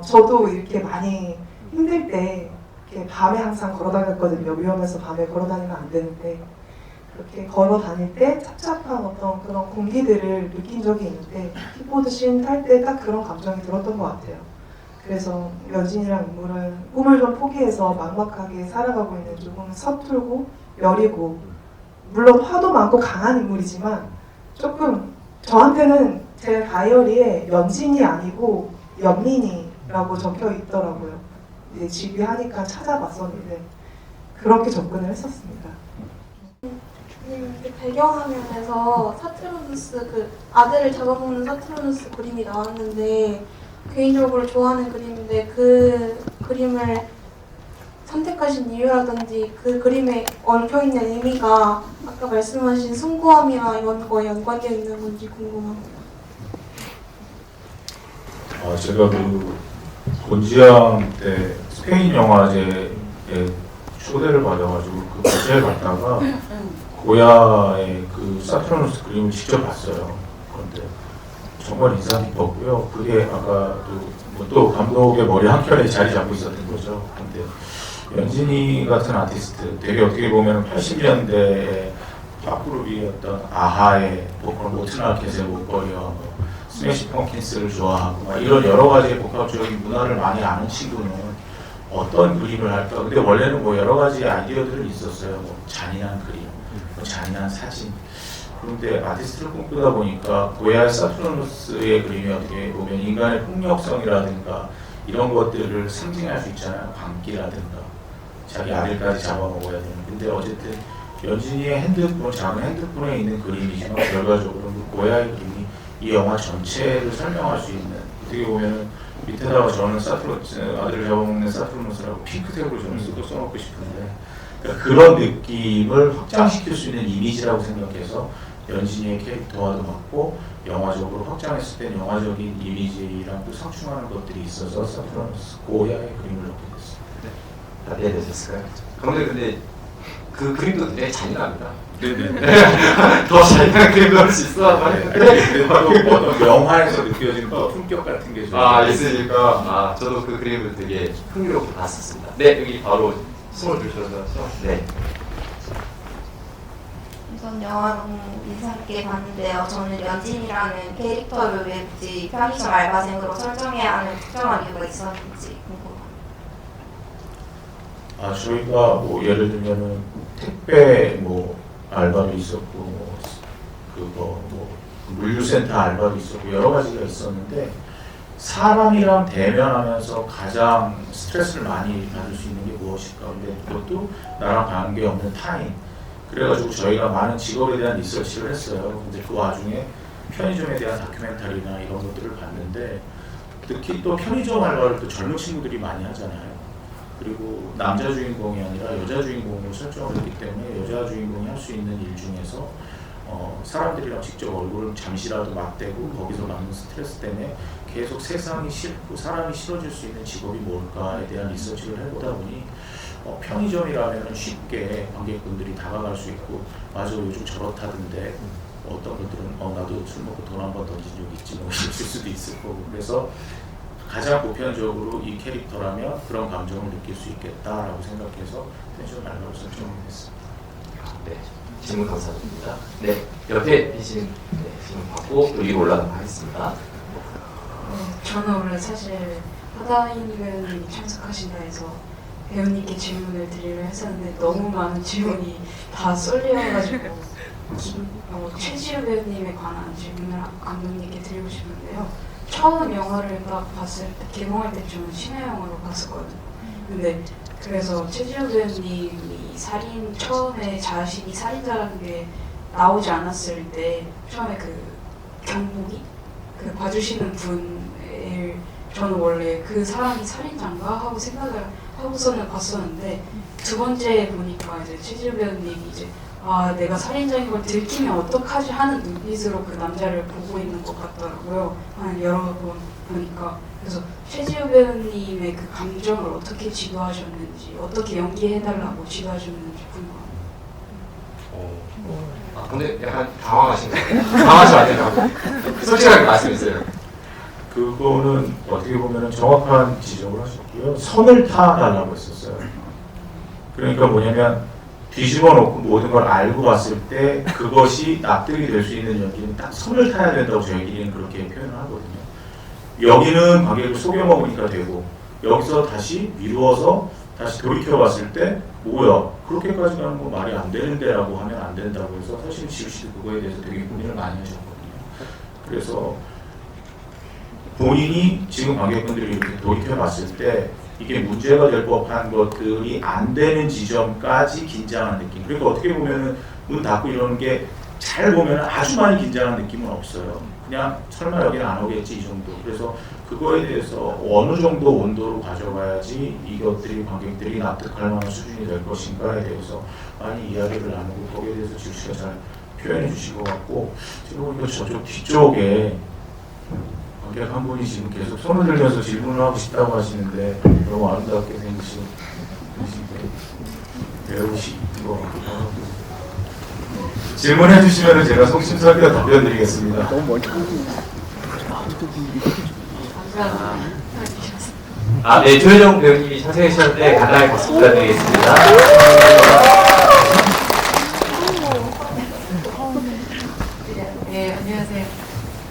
저도 이렇게 많이 힘들 때 이렇게 밤에 항상 걸어 다녔거든요. 위험해서 밤에 걸어 다니면 안 되는데 그렇게 걸어 다닐 때 착잡한 어떤 그런 공기들을 느낀 적이 있는데 킥보드 씬 탈 때 딱 그런 감정이 들었던 것 같아요. 그래서 연진이랑 인물은 꿈을 좀 포기해서 막막하게 살아가고 있는 조금 서툴고 여리고 물론 화도 많고 강한 인물이지만 조금 저한테는 제 다이어리에 연진이 아니고 연민이라고 적혀 있더라고요. 이제 집이하니까 찾아봤었는데 그렇게 접근을 했었습니다. 그 배경화면에서 사투르누스 그 아들을 잡아먹는 사투르누스 그림이 나왔는데 개인적으로 좋아하는 그림인데 그 그림을 선택하신 이유라든지 그 그림에 얽혀있는 의미가 아까 말씀하신 숭고함이나 이런 거에 연관되어 있는 건지 궁금합니다. 제가 그 곤지암 때 스페인 영화제에 초대를 받아가지고 그 무대에 갔다가 고야의 그 사투르누스 그림을 직접 봤어요. 그런데 정말 인상 깊었고요. 그게 아까도 또 감독의 머리 한켠에 자리 잡고 있었던 거죠. 근데 연진이 같은 아티스트, 되게 어떻게 보면 80년대의 팝그룹이었던 아하의 보컬 모트나켓의 목걸이와 스매시 펑킨스를 좋아하고 막 이런 여러 가지 복합적인 문화를 많이 아는 친구는 어떤 그림을 할까? 근데 원래는 뭐 여러 가지 아이디어들은 있었어요. 뭐 잔인한 그림, 뭐 잔인한 사진. 그런데 아티스트를 꿈꾸다 보니까 고야의 사투르누스의 그림이 어떻게 보면 인간의 폭력성이라든가 이런 것들을 상징할 수 있잖아요. 광기라든가 자기 아들까지 잡아먹어야 되는. 근데 어쨌든 연진이의 핸드폰, 작은 핸드폰에 있는 그림이지만 결과적으로 그 고야의 그림이 이 영화 전체를 설명할 수 있는, 어떻게 보면 밑에다가 저는 아들을 잡아먹는 사투르누스라고 핑크색으로 저는 써놓고 싶은데, 그러니까 그런 느낌을 확장시킬 수 있는 이미지라고 생각해서 연진이의 캐릭터와도 맞고 영화적으로 확장했을 때 영화적인 이미지랑 또 상충하는 것들이 있어서 사투르누스 고야의 그림을 넣게 됐습니다. 다 이해되셨을까요? 감독님 근데 그 그림도 굉장히 잔인합니다. 네네. 더 잔인한 그림 넣을 수 있어? 근데 또 어떤 영화에서 느껴지는 또 품격 같은 게 좀 있으니까 저도 그 그림을 되게 흥미롭게 봤었습니다. 네, 여기 바로 손을 들으셔서 네. 우선 영화 너무 인상 깊게 봤는데요. 저는 연진이라는 캐릭터를 왜 굳이 편의점 알바생으로 설정해야 하는 특정한 이유가 있었는지 궁금합니다. 저희가 뭐 예를 들면은 택배 뭐 알바도 있었고 뭐 물류센터 알바도 있었고 여러 가지가 있었는데 사람이랑 대면하면서 가장 스트레스를 많이 받을 수 있는 게 무엇일까? 근데 그것도 나랑 관계없는 타인. 그래가지고 저희가 많은 직업에 대한 리서치를 했어요. 근데 그 와중에 편의점에 대한 다큐멘터리나 이런 것들을 봤는데 특히 또 편의점 알바를 또 젊은 친구들이 많이 하잖아요. 그리고 남자 주인공이 아니라 여자 주인공으로 설정을 했기 때문에 여자 주인공이 할 수 있는 일 중에서 사람들이랑 직접 얼굴을 잠시라도 맞대고 거기서 받는 스트레스 때문에 계속 세상이 싫고 사람이 싫어질 수 있는 직업이 뭘까에 대한 리서치를 해보다 보니 편의점이라면 쉽게 관객분들이 다가갈 수 있고 맞아 요즘 저렇다던데 어떤 분들은 나도 술 먹고 돈 한 번 던진 적이 있지 뭐 이럴 수도 있을 거고 그래서 가장 보편적으로 이 캐릭터라면 그런 감정을 느낄 수 있겠다라고 생각해서 펜션 말로 설정했습니다. 네, 질문 감사드립니다. 네, 옆에 계신 질문 받고 여기로 올라가도록 하겠습니다. 저는 원래 사실 하다인 배우님이 참석하신다 해서 배우님께 질문을 드리려 했었는데 너무 많은 질문이 다 쏠려가지고 최지우 배우님에 관한 질문을 감독님께 드리고 싶은데요. 처음 영화를 딱 봤을 때 개봉할 때 저는 심야 영화로 봤었거든요. 근데 그래서 최지우 배우님이 처음에 자신이 살인자라는 게 나오지 않았을 때 처음에 그 경복이 그 봐주시는 분을 저는 원래 그 사람이 살인자인가 하고 생각을 하고서는 봤었는데 두 번째 보니까 이제 최지우 배우님이 이제 내가 살인자인 걸 들키면 어떡하지 하는 눈빛으로 그 남자를 보고 있는 것 같더라고요. 한 여러 번 보니까. 그래서 최지우 배우님의 그 감정을 어떻게 지도하셨는지, 어떻게 연기해달라고 지도하셨는지 궁금합니다. 근데 약간 당황하신 거예요? 당황하시면 안 된다고. 솔직하게 말씀해주세요. 그거는 어떻게 보면 정확한 지적을 하셨고요. 선을 타달라고 했었어요. 그러니까 뭐냐면 뒤집어 놓고 모든 걸 알고 봤을 때 그것이 납득이 될 수 있는 연기는 딱 선을 타야 된다고 저희끼리는 그렇게 표현을 하거든요. 여기는 관객을 속여먹으니까 되고 여기서 다시 미루어서 다시 돌이켜봤을 때 뭐야 그렇게까지 가는 거 말이 안 되는데 라고 하면 안 된다고 해서 사실 지우 씨도 그거에 대해서 되게 고민을 많이 하셨거든요. 그래서 본인이 지금 관객분들이 이렇게 돌이켜봤을 때 이게 문제가 될 법한 것들이 안 되는 지점까지 긴장한 느낌. 그러니까 어떻게 보면은 문 닫고 이러는 게 잘 보면 아주 많이 긴장한 느낌은 없어요. 그냥 설마 여기는 안 오겠지 이 정도. 그래서 그거에 대해서 어느 정도 온도로 가져가야지 이것들이 관객들이 납득할 만한 수준이 될 것인가에 대해서 많이 이야기를 나누고 거기에 대해서 지우 씨가 잘 표현해 주신 것 같고 지금 보니까 저쪽 뒤쪽에 관객 한 분이 지금 계속 손을 들면서 질문을 하고 싶다고 하시는데 너무 아름답게 생기신 배우신 것 같기도 하고 질문해 주시면 제가 성심성의껏 답변 드리겠습니다. 네, 조혜정 배우님이 참석해 주셨는데 간단하게 박수 부탁드리겠습니다. 네, 안녕하세요.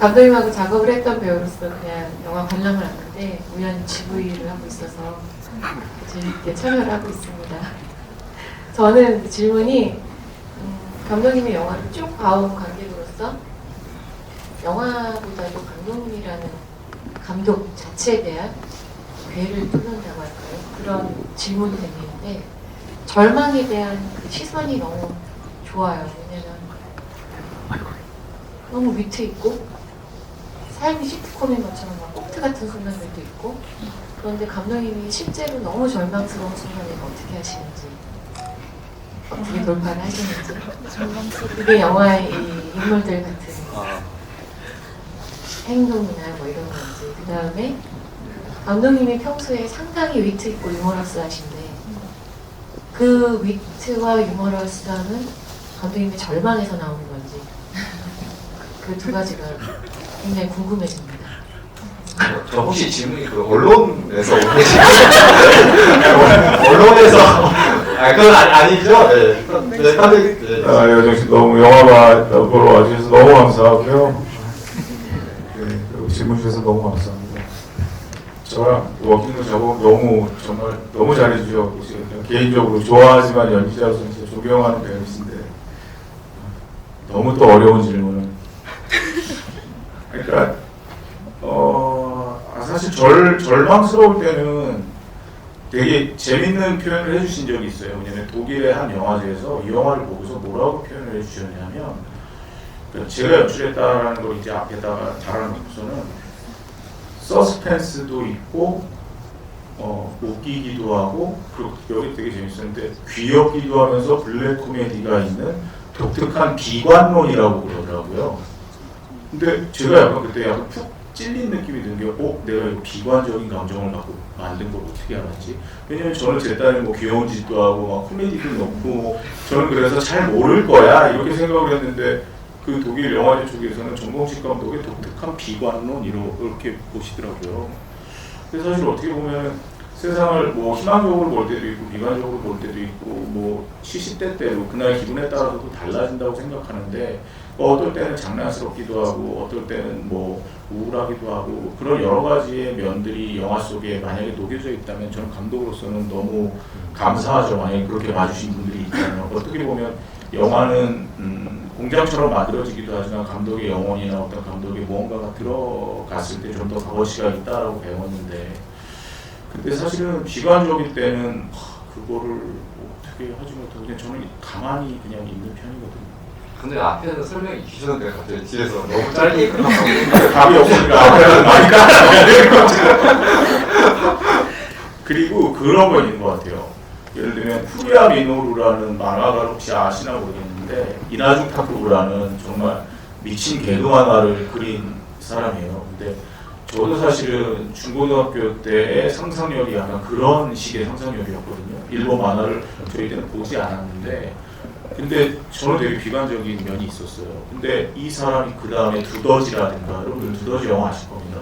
감독님하고 작업을 했던 배우로서 그냥 영화 관람을 왔는데 우연히 GV를 하고 있어서 재밌게 참여를 하고 있습니다. 저는 그 질문이 감독님의 영화를 쭉 봐온 관객으로서 영화보다도 감독님이라는 감독 자체에 대한 괴를 뚫는다고 할까요? 그런 질문이 생기는데 절망에 대한 그 시선이 너무 좋아요. 왜냐면 너무 위트 있고 삶이 시트콤인 것처럼 막 꽁트 같은 순간들도 있고 그런데 감독님이 실제로 너무 절망스러운 순간에 어떻게 하시는지 어떻게 돌파를 하시는지 그게 영화의 이 인물들 같은 행동이나 뭐 이런 건지 그 다음에 감독님이 평소에 상당히 위트 있고 유머러스 하신데 그 위트와 유머러스함은 감독님의 절망에서 나오는 건지 그 두 가지가 굉장히 궁금해집니다. 저 혹시 질문이 그 언론에서 오는 언론에서 그건 아니죠? 네. 여정 씨 너무 영화 보러 와주셔서 너무 감사하고요. 네, 그리고 질문 주셔서 너무 감사합니다. 저랑 워킹도 작업 정말 너무 잘해주셔서 개인적으로 좋아하지만 연기자로서 진짜 존경하는 배우신데 너무 또 어려운 질문을. 그러니까 사실 절망스러울 때는 되게 재밌는 표현을 해주신 적이 있어요. 왜냐면 독일의 한 영화제에서 이 영화를 보고서 뭐라고 표현을 해주셨냐면 제가 연출했다라는 걸 이제 앞에다가 달아놓고서는 서스펜스도 있고 웃기기도 하고 그리고 여기 되게 재밌었는데 귀엽기도 하면서 블랙 코미디가 있는 독특한 비관론이라고 그러더라고요. 근데 제가 약간 그때 약간 푹 찔린 느낌이 드는 게, 내가 이거 비관적인 감정을 갖고 만든 걸 어떻게 알았지? 왜냐면 저는 제 딸이 뭐 귀여운 짓도 하고 막 코미디도 넣고 저는 그래서 잘 모를 거야 이렇게 생각을 했는데 그 독일 영화제 쪽에서는 정봉식 감독의 독특한 비관론 이렇게 보시더라고요. 근데 사실 어떻게 보면 세상을 뭐 희망적으로 볼 때도 있고 비관적으로 볼 때도 있고 뭐 시시때때로 그날 기분에 따라서도 달라진다고 생각하는데 어떨 때는 장난스럽기도 하고 어떨 때는 뭐 우울하기도 하고 그런 여러 가지의 면들이 영화 속에 만약에 녹여져 있다면 저는 감독으로서는 너무 감사하죠. 만약에 그렇게 봐주신 분들이 있다면 어떻게 보면 영화는 공장처럼 만들어지기도 하지만 감독의 영혼이나 어떤 감독의 무언가가 들어갔을 때 좀 더 값어치가 있다라고 배웠는데 근데 사실은 비관적일 때는 그거를 어떻게 하지 못하고 그냥 저는 가만히 그냥 있는 편이거든요. 근데 앞에서 설명이 주셨는데 갑자기 뒤에서 너무 짧게 끝나고 답이 없으니까 앞에는 많이 깔아야 되는 거죠. 그리고 그런 거 있는 것 같아요. 예를 들면 후리야 미노루라는 만화가를 혹시 아시나 모르겠는데 이나중 타쿠라는 정말 미친 개그 만화를 그린 사람이에요. 근데 저도 사실은 중고등학교 때의 상상력이 약간 그런 식의 상상력이었거든요. 일본 만화를 저희 때는 보지 않았는데 근데 저는 되게 비관적인 면이 있었어요. 근데 이 사람이 그 다음에 두더지라든가 여러분들 두더지 영화 아실 겁니다.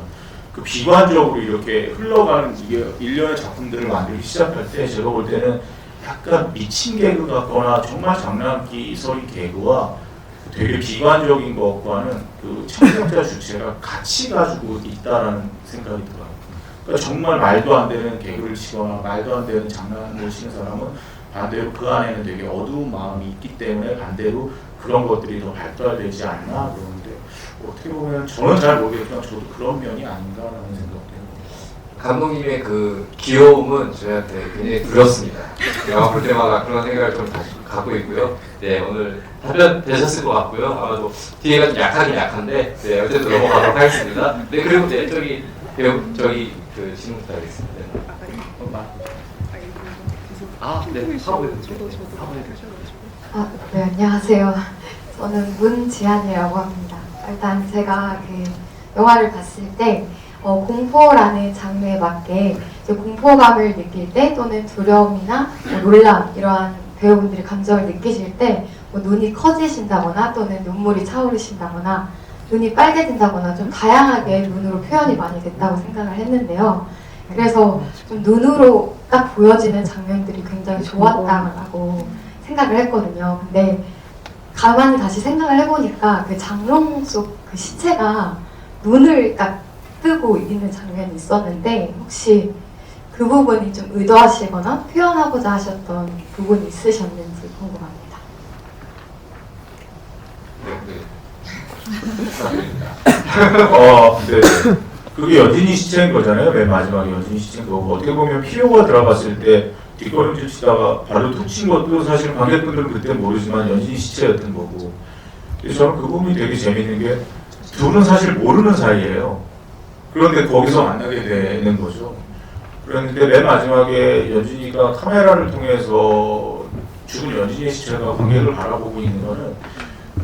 그 비관적으로 이렇게 흘러가는 이게 일련의 작품들을 만들기 시작할 때 제가 볼 때는 약간 미친 개그 같거나 정말 장난기설인 개그와 되게 비관적인 것과는 그 창작자 주체가 같이 가지고 있다라는 생각이 들어요. 그러니까 정말 말도 안 되는 개그를 치거나 말도 안 되는 장난을 치는 사람은 반대로 그 안에는 되게 어두운 마음이 있기 때문에 반대로 그런 것들이 더 발달되지 않나 그러는데 어떻게 보면 저는 잘 모르겠지만 저도 그런 면이 아닌가라는 생각도 해요. 감독님의 그 귀여움은 저희한테 굉장히 두렵습니다. 영화 볼 때마다 그런 생각을 좀 갖고 있고요. 네, 오늘 답변 되셨을 것 같고요. 아마도 뒤에가 좀 약하긴 약한데, 네, 어쨌든 넘어가도록 하겠습니다. 네, 그리고 네, 저기 그 질문 부탁드리겠습니다. 네, 네, 안녕하세요. 저는 문지안이라고 합니다. 일단 제가 그 영화를 봤을 때 공포라는 장르에 맞게 이제 공포감을 느낄 때 또는 두려움이나 놀람 이러한 배우분들이 감정을 느끼실 때 눈이 커지신다거나 또는 눈물이 차오르신다거나 눈이 빨개진다거나 좀 다양하게 눈으로 표현이 많이 됐다고 생각을 했는데요. 그래서 좀 눈으로 딱 보여지는 장면들이 굉장히 좋았다고 생각을 했거든요. 근데 가만히 다시 생각을 해보니까 그 장롱 속 그 시체가 눈을 딱 뜨고 있는 장면이 있었는데 혹시 그 부분이 좀 의도하시거나 표현하고자 하셨던 부분이 있으셨는지 궁금합니다. 네. 그게 여진이 시체인 거잖아요. 맨 마지막에 여진이 시체인 거고 어떻게 보면 피오가 들어갔을 때 뒷걸음질 치다가 발로 툭 친 것도 사실 관객분들은 그때 모르지만 여진이 시체였던 거고 그래서 저는 그 부분이 되게 재밌는 게 둘은 사실 모르는 사이예요. 그런데 거기서 만나게 되는 거죠. 그런데 맨 마지막에 여진이가 카메라를 통해서 죽은 여진이의 시체가 관객을 바라보고 있는 거는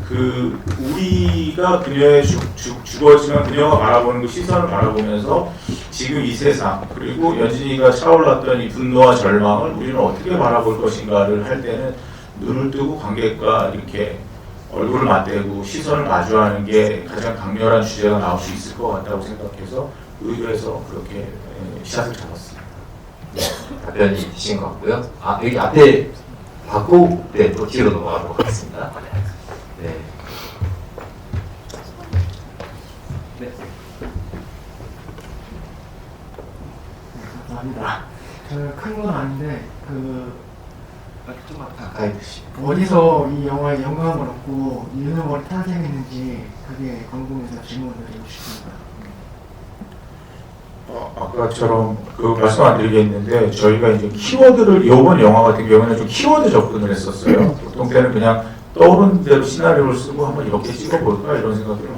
그 우리가 그녀의 죽었지만 그녀가 바라보는 그 시선을 바라보면서 지금 이 세상 그리고 여진이가 차올랐던 이 분노와 절망을 우리는 어떻게 바라볼 것인가를 할 때는 눈을 뜨고 관객과 이렇게 얼굴을 맞대고 시선을 마주하는 게 가장 강렬한 주제가 나올 수 있을 것 같다고 생각해서 의도해서 그렇게 시작을 잡았습니다. 네, 답변이 되신 것 같고요. 여기 앞에 받고 네, 또 뒤로 넘어가도록 하겠습니다. 네. 네. 감사합니다. 큰 건 아닌데 좀 가까이 드시고. 어디서 이 영화에 영감을 얻고 이 유명물이 탄생했는지 그게 궁금해서 질문을 드리고 싶습니다. 아까처럼 그 말씀 안 드리겠는데 저희가 이제 키워드를 이번 영화 같은 경우는 좀 키워드 접근을 했었어요. 보통 때는 그냥 떠오르는 대로 시나리오를 쓰고 한번 이렇게 찍어볼까 이런 생각들을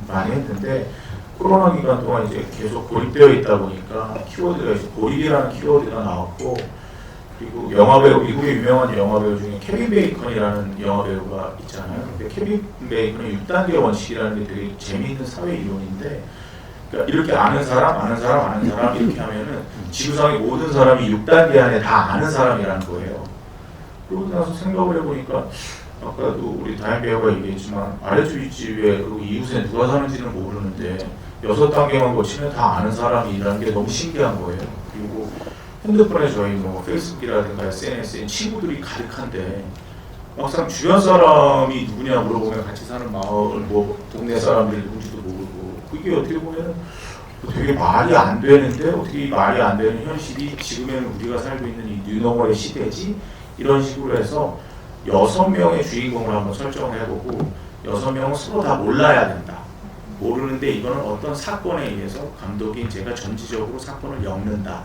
많이 했는데 코로나 기간 동안 이제 계속 고립되어 있다 보니까 키워드가 이제 고립이라는 키워드가 나왔고 그리고 영화배우, 미국의 유명한 영화배우 중에 케빈 베이컨이라는 영화배우가 있잖아요. 근데 케빈 베이컨의 6단계 원칙이라는 게 되게 재미있는 사회 이론인데, 그러니까 이렇게 아는 사람 이렇게 하면은 지구상의 모든 사람이 6단계 안에 다 아는 사람이라는 거예요. 그러고 나서 생각을 해보니까 아까도 우리 다현 배우가 얘기했지만 아래쪽 윗집에 그리고 이웃에 누가 사는지는 모르는데 6단계만 거치면 다 아는 사람이라는 게 너무 신기한 거예요. 그리고 핸드폰에 저희 뭐 페이스북이라든가 SNS에 친구들이 가득한데 막상 주변 사람이 누구냐 물어보면 같이 사는 마을, 뭐 동네 사람들이 누군지도 모르고, 그게 어떻게 보면 되게 말이 안 되는데 어떻게 이 말이 안 되는 현실이 지금에는 우리가 살고 있는 이 뉴노멀의 시대지? 이런 식으로 해서 6명의 주인공을 한번 설정을 해보고 6명은 서로 다 몰라야 된다. 모르는데 이거는 어떤 사건에 의해서 감독인 제가 전지적으로 사건을 엮는다.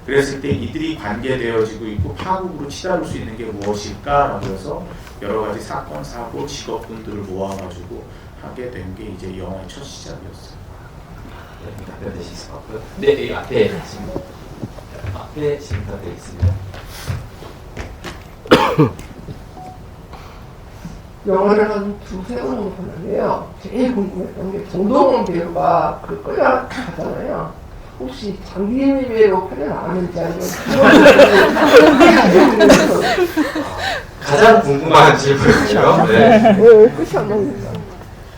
그랬을 때 이들이 관계되어지고 있고 파국으로 치달을 수 있는 게 무엇일까라고 해서 여러 가지 사건, 사고, 직업분들을 모아가지고 하게 된 게 이제 영화의 첫 시작이었어요. 네, 답변되실 것 같고요. 네, 이 앞에 지금 답변 있습니다. 영화를 한 두세 번 정도 봤는데요. 제일 궁금했던 게 정동원 배우가 그 끌려 가잖아요. 혹시 장기미 배우 끌려 나왔는지 아니면 가장 궁금한 질문이죠. 네. 끝이 안 나옵니다.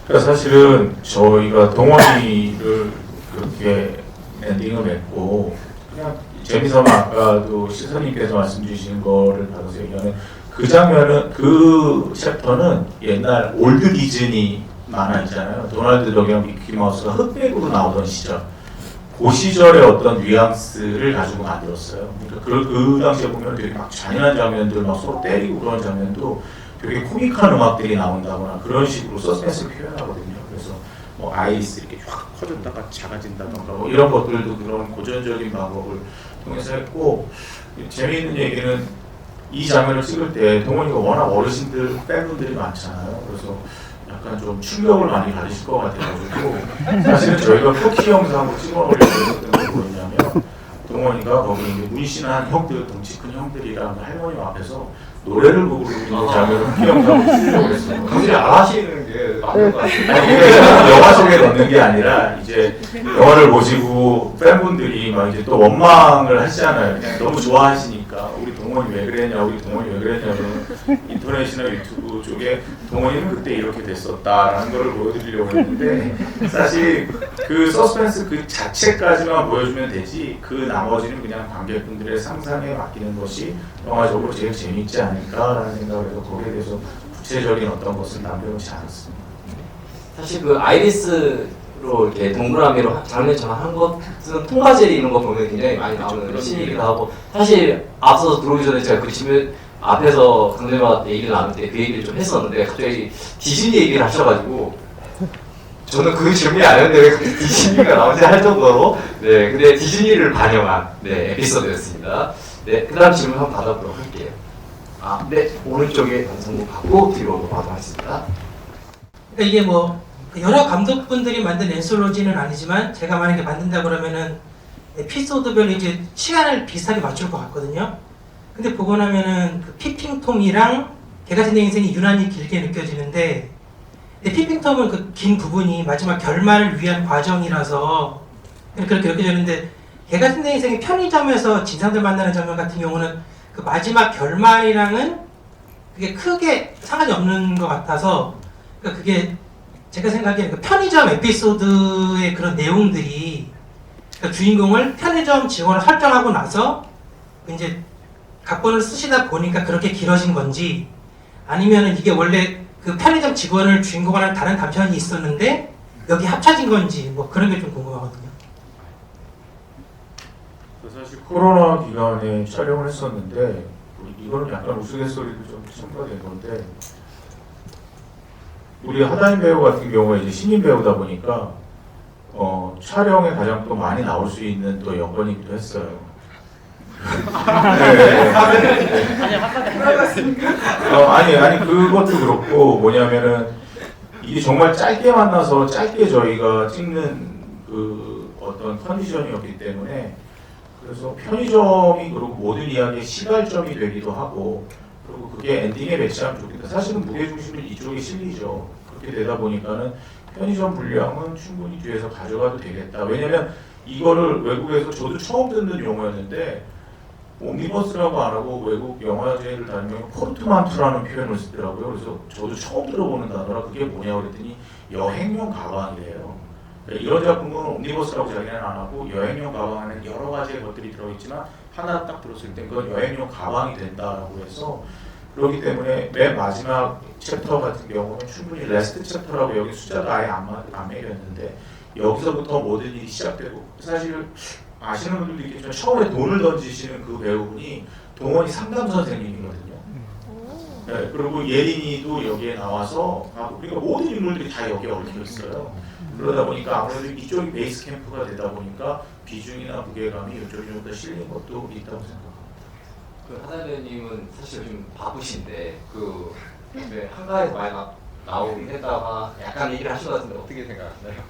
그러니까 사실은 저희가 동원이를 그렇게 엔딩을 맺고 그냥 재미삼아 아까도 시선님께서 말씀 주신 거를 받아서 얘기하면 그 장면은, 그 챕터는 옛날 올드 디즈니 만화 있잖아요. 도널드 덕이랑 미키마우스가 흑백으로 나오던 시절, 그 시절의 어떤 뉘앙스를 가지고 만들었어요. 그러니까 그 당시에 보면 되게 막 잔인한 장면들, 막 서로 때리고 그런 장면도 되게 코믹한 음악들이 나온다거나 그런 식으로 서스펜스를 표현하거든요. 그래서 뭐 아이스 이렇게 확 커졌다가 작아진다던가 뭐 이런 것들도 그런 고전적인 방법을 통해서 했고, 재미있는 얘기는 이 장면을 찍을 때 동원이가 워낙 어르신들 팬분들이 많잖아요. 그래서 약간 좀 충격을 많이 받으실 것 같아가지고 사실은 저희가 쿠키 영상으로 찍어놓으려고 했던 게 뭐였냐면 동원이가 거기 이제 문신한 형들, 덩치 큰 형들이랑 할머님 앞에서 노래를 부르고 있는 장면을 쿠키 영상으로 찍으려고 했어요. 당신이 안 하시는 게 맞는 것 같아요. 아니, 이게 영화 속에 넣는 게 아니라 이제 영화를 보시고 팬분들이 막 이제 또 원망을 하시잖아요. 그냥 너무 좋아하시니까 우리 동원이 왜 그랬냐, 우리 동원이 왜 그랬냐면 인터넷이나 유튜브 쪽에 동원이는 그때 이렇게 됐었다라는 거를 보여드리려고 했는데 사실 그 서스펜스 그 자체까지만 보여주면 되지 그 나머지는 그냥 관객분들의 상상에 맡기는 것이 영화적으로 제일 재미있지 않을까라는 생각을 해서 거기에 대해서 구체적인 어떤 것은 남겨놓지 않았습니다. 사실 그 아이리스로 이렇게 동그라미로 장면 전환한 것은 통과제리 이런 거 보면 굉장히 많이 나오는 신이기도 하고, 사실 앞서서 들어오기 전에 제가 그 질문 앞에서 강대마 얘기를 나눌 때 그 얘기를 좀 했었는데 갑자기 디즈니 얘기를 하셔가지고 저는 그 질문이 아니었는데 왜 갑자기 디즈니가 나오지 할 정도로, 네, 근데 디즈니를 반영한 네, 에피소드였습니다. 네, 그 다음 질문 한번 받아보도록 할게요. 네, 오른쪽에 방송국 받고 뒤로 넘어가도록 하겠습니다. 그러니까 이게 뭐 여러 감독분들이 만든 엔솔로지는 아니지만 제가 만약에 만든다 그러면은 에피소드별로 이제 시간을 비슷하게 맞출 것 같거든요. 근데 보고 나면은 그 피핑톰이랑 개같은 내 인생이 유난히 길게 느껴지는데, 근데 피핑톰은 그 긴 부분이 마지막 결말을 위한 과정이라서 그렇게 느껴지는데, 개같은 내 인생이 편의점에서 진상들 만나는 장면 같은 경우는 그 마지막 결말이랑은 그게 크게 상관이 없는 것 같아서, 그러니까 그게 제가 생각에는 그 편의점 에피소드의 그런 내용들이, 그러니까 주인공을 편의점 직원을 설정하고 나서 이제 각본을 쓰시다 보니까 그렇게 길어진 건지, 아니면은 이게 원래 그 편의점 직원을 주인공으로 하는 다른 단편이 있었는데 여기 합쳐진 건지, 뭐 그런 게 좀 궁금하거든요. 사실 코로나 기간에 촬영을 했었는데 이거는 약간 우스갯소리도 좀 첨가된 건데, 우리 하다인 배우 같은 경우가 이제 신인 배우다 보니까 촬영에 가장 또 많이 나올 수 있는 또 여건이기도 했어요. 아니 그것도 그렇고 뭐냐면은 이게 정말 짧게 만나서 짧게 저희가 찍는 그 어떤 컨디션이었기 때문에 그래서 편의점이 그리고 모든 이야기의 시발점이 되기도 하고 그리고 그게 엔딩에 매치하면 좋겠다. 사실은 무게중심은 이쪽에 실리죠. 그렇게 되다 보니까는 편의점 분량은 충분히 뒤에서 가져가도 되겠다. 왜냐면 이거를 외국에서 저도 처음 듣는 용어였는데 옴니버스라고 안 하고 외국 영화제를 다니면 포르트만투라는 표현을 쓰더라고요. 그래서 저도 처음 들어보는 단어라 그게 뭐냐고 그랬더니 여행용 가방이래요. 이런 작품은 옴니버스라고 자기는 안 하고 여행용 가방 안에 여러 가지의 것들이 들어있지만 하나 딱 들었을 때 그건 여행용 가방이 된다라고 해서 그렇기 때문에 맨 마지막 챕터 같은 경우는 충분히 레스트 챕터라고 여기 숫자도 아예 안 매겼는데 여기서부터 모든 일이 시작되고 사실 아시는 분들도 있겠지만 처음에 돈을 던지시는 그 배우분이 동원이 상담 선생님이거든요. 네, 그리고 예린이도 여기에 나와서 그러니까 모든 인물들이 다 여기에 얽혀 있어요. 그러다 보니까 아무래도 이쪽이 베이스 캠프가 되다 보니까 비중이나 무게감이 이쪽이 좀 더 실린 것도 있다고 생각합니다. 그 하나님은 사실 좀 바쁘신데 그 한가에서 많이 나오긴 했다가 약간 얘기를 하신 것 같은데 어떻게 생각하나요?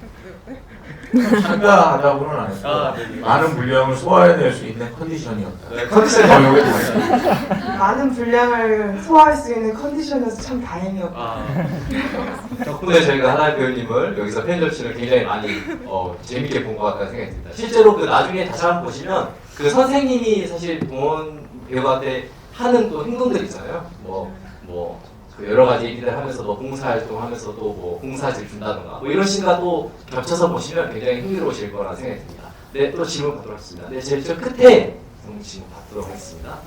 한가하다고는 안 했고 많은 분량을 소화해낼 수 있는 컨디션이었다. 네, 컨디션이 많은 분량을 소화할 수 있는 컨디션이어서 참 다행이었고 덕분에 저희가 하나의 배우님을 여기서 편의점씬을 굉장히 많이 재밌게 본 것 같다는 생각이 듭니다. 실제로 그 나중에 다시 한번 보시면 그 선생님이 사실 동원 배우한테 하는 또 행동들 있잖아요. 그 여러 가지 얘기들 하면서 봉사활동 하면서도 봉사지를 준다던가 이런 시가 또 겹쳐서 보시면 굉장히 흥미로우실 거라는 생각이 듭니다. 네, 또 질문 받도록 하겠습니다. 네, 제일 저 끝에 질문 받도록 하겠습니다.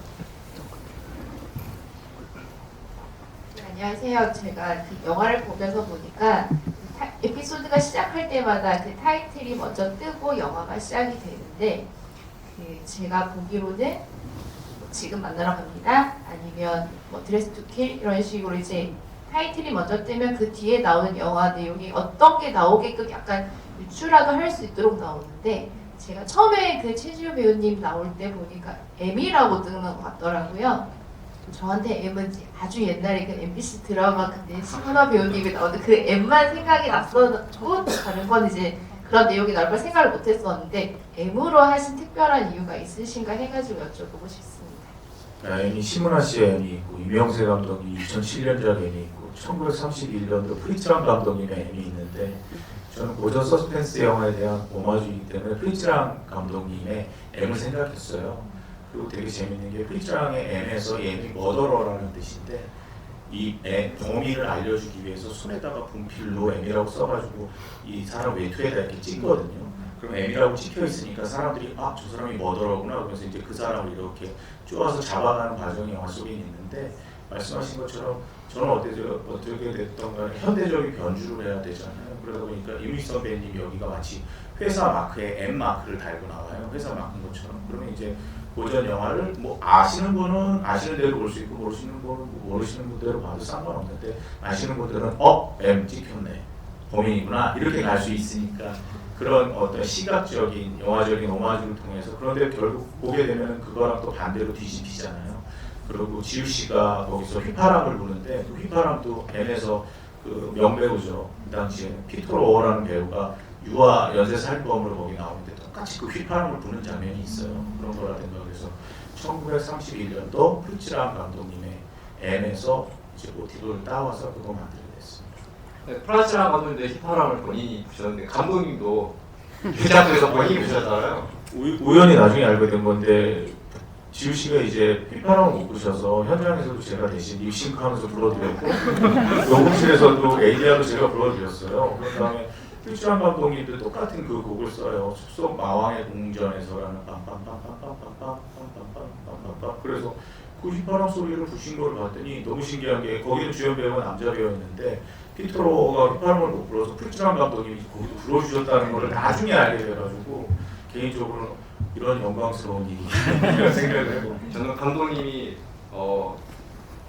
네, 안녕하세요. 제가 그 영화를 보면서 보니까 에피소드가 시작할 때마다 그 타이틀이 먼저 뜨고 영화가 시작이 되는데 제가 보기로는 지금 만나러 갑니다. 아니면 드레스 투 킬 이런 식으로 이제 타이틀이 먼저 뜨면 그 뒤에 나오는 영화 내용이 어떤 게 나오게끔 약간 유추라도 할 수 있도록 나오는데 제가 처음에 그 최지우 배우님 나올 때 보니까 M이라고 뜨는 것 같더라고요. 저한테 M은 아주 옛날에 그 MBC 드라마 그때 심은하 배우님이 나오는 그 M만 생각이 났었고 다른 건 이제 그런 내용이 나올 걸 생각을 못했었는데 M으로 하신 특별한 이유가 있으신가 해가지고 여쭤보고 싶습니다. M이 심은하 씨의 M이 있고 이명세 감독이 2007년작 M이 있고 1931년도 프리츠랑 감독님의 M이 있는데 저는 고전 서스펜스 영화에 대한 오마주이기 때문에 프리츠랑 감독님의 M을 생각했어요. 그리고 되게 재밌는 게 프리츠랑의 M에서 M이 머더러라는 뜻인데 이 범인을 알려주기 위해서 손에다가 분필로 M이라고 써가지고 이 사람 외투에다 이렇게 찍거든요. 그럼 M이라고 찍혀 있으니까 사람들이 저 사람이 머더러구나 그러면서 이제 그 사람을 이렇게 쪼아서 잡아가는 과정이 영화 속에 있는데 말씀하신 것처럼 저는 어떻게 됐던 간에 현대적인 변주를 해야 되잖아요. 그러다 보니까 이미 선배님 여기가 마치 회사 마크에 M 마크를 달고 나와요. 회사 마크인 것처럼. 그러면 이제 고전 영화를 아시는 분은 아시는 대로 볼 수 있고 모르시는 분은 모르시는 분대로 봐도 상관없는데 아시는 분들은 M 찍혔네. 범인이구나. 이렇게 갈 수 있으니까 그런 어떤 시각적인 영화적인 오마주를 통해서 그런데 결국 보게 되면 그거랑 또 반대로 뒤집히잖아요. 그리고 지우 씨가 거기서 휘파람을 부는데 그 휘파람도 M에서 그 명배우죠. 그 당시에 피터 로어라는 배우가 유아 연쇄살인범으로 거기 나오는데 똑같이 그 휘파람을 부는 장면이 있어요. 그런 거라든가 그래서 1931년도 프리츠랑 감독님의 M에서 이제 모티브를 따와서 그거 만들게 됐습니다. 네, 프란치랑 감독님도 휘파람을 본인이 부셨는데 감독님도 제작부에서 본인이 부셨잖아요. 우연히 나중에 알게 된 건데 지우 씨가 이제 휘파람을 못 부셔서 현장에서도 제가 대신 립싱크하면서 불러드렸고 녹음실에서도 ADR로 제가 불러드렸어요. 그런 다음에 프리츠랑 감독님도 똑같은 그 곡을 써요. 숲속 마왕의 궁전에서라는 빰빰빰빰빰빰빰빰빰빰빰빰 그래서 그 휘파람 소리를 부신 걸 봤더니 너무 신기한 게 거기는 주연 배우가 남자 배우였는데 피터로가 휘파람을 못 불어서 프리츠랑 감독님이 거기도 불어주셨다는 걸 나중에 알게 돼가지고 개인적으로 이런 영광스러운 일이 생각을 해봅니다. 저는 감독님이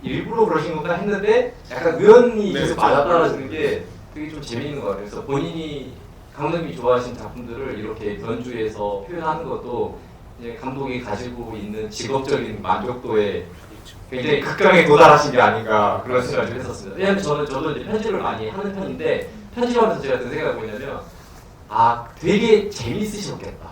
일부러 그러신 건가 했는데 약간 의연이 계속 맞아떨어지는 게 되게 좀 재미있는 것 같아요. 그래서 본인이 감독님이 좋아하신 작품들을 이렇게 변주해서 표현하는 것도 이제 감독이 가지고 있는 직업적인 만족도에 굉장히 극강에 도달하신 게 아닌가 그런 생각을 했었습니다. 왜냐하면 저도 이제 편집을 많이 하는 편인데 편집하면서 제가 든 생각이 뭐냐면 되게 재미있으셨겠다.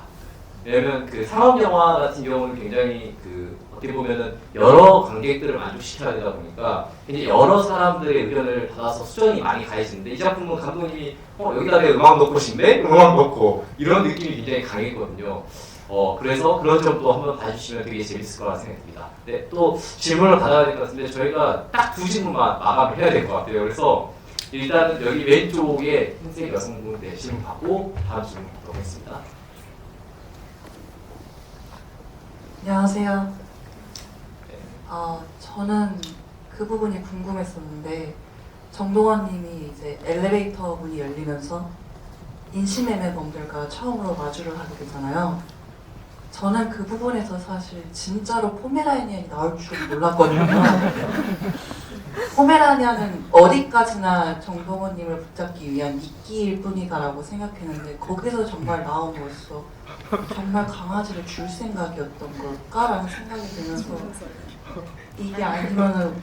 왜냐면 그 상업 영화 같은 경우는 굉장히 그 어떻게 보면은 여러 관객들을 만족시켜야 되다 보니까 이제 여러 사람들의 의견을 받아서 수정이 많이 가해지는데 이 작품은 감독님이 여기다 내 음악 넣고 싶네? 음악 넣고 이런 느낌이 굉장히 강했거든요. 그래서 그런 점도 한번 봐주시면 되게 재밌을 거라 생각됩니다. 네, 또 질문을 받아야 될 것 같은데 저희가 딱 2질문만 마감을 해야 될 것 같아요. 그래서 일단은 여기 왼쪽에 흰색 여성분 네, 질문 받고 다음 질문 받도록 하겠습니다. 안녕하세요. 저는 그 부분이 궁금했었는데 정동원님이 이제 엘리베이터 문이 열리면서 인신매매범들과 처음으로 마주를 하게 되잖아요. 저는 그 부분에서 사실 진짜로 포메라니안이 나올 줄 몰랐거든요. 포메라니안은 어디까지나 정동원님을 붙잡기 위한 미끼일 뿐이다라고 생각했는데 거기서 정말 나옴으로써 정말 강아지를 줄 생각이었던 걸까라는 생각이 들면서 이게 아니면은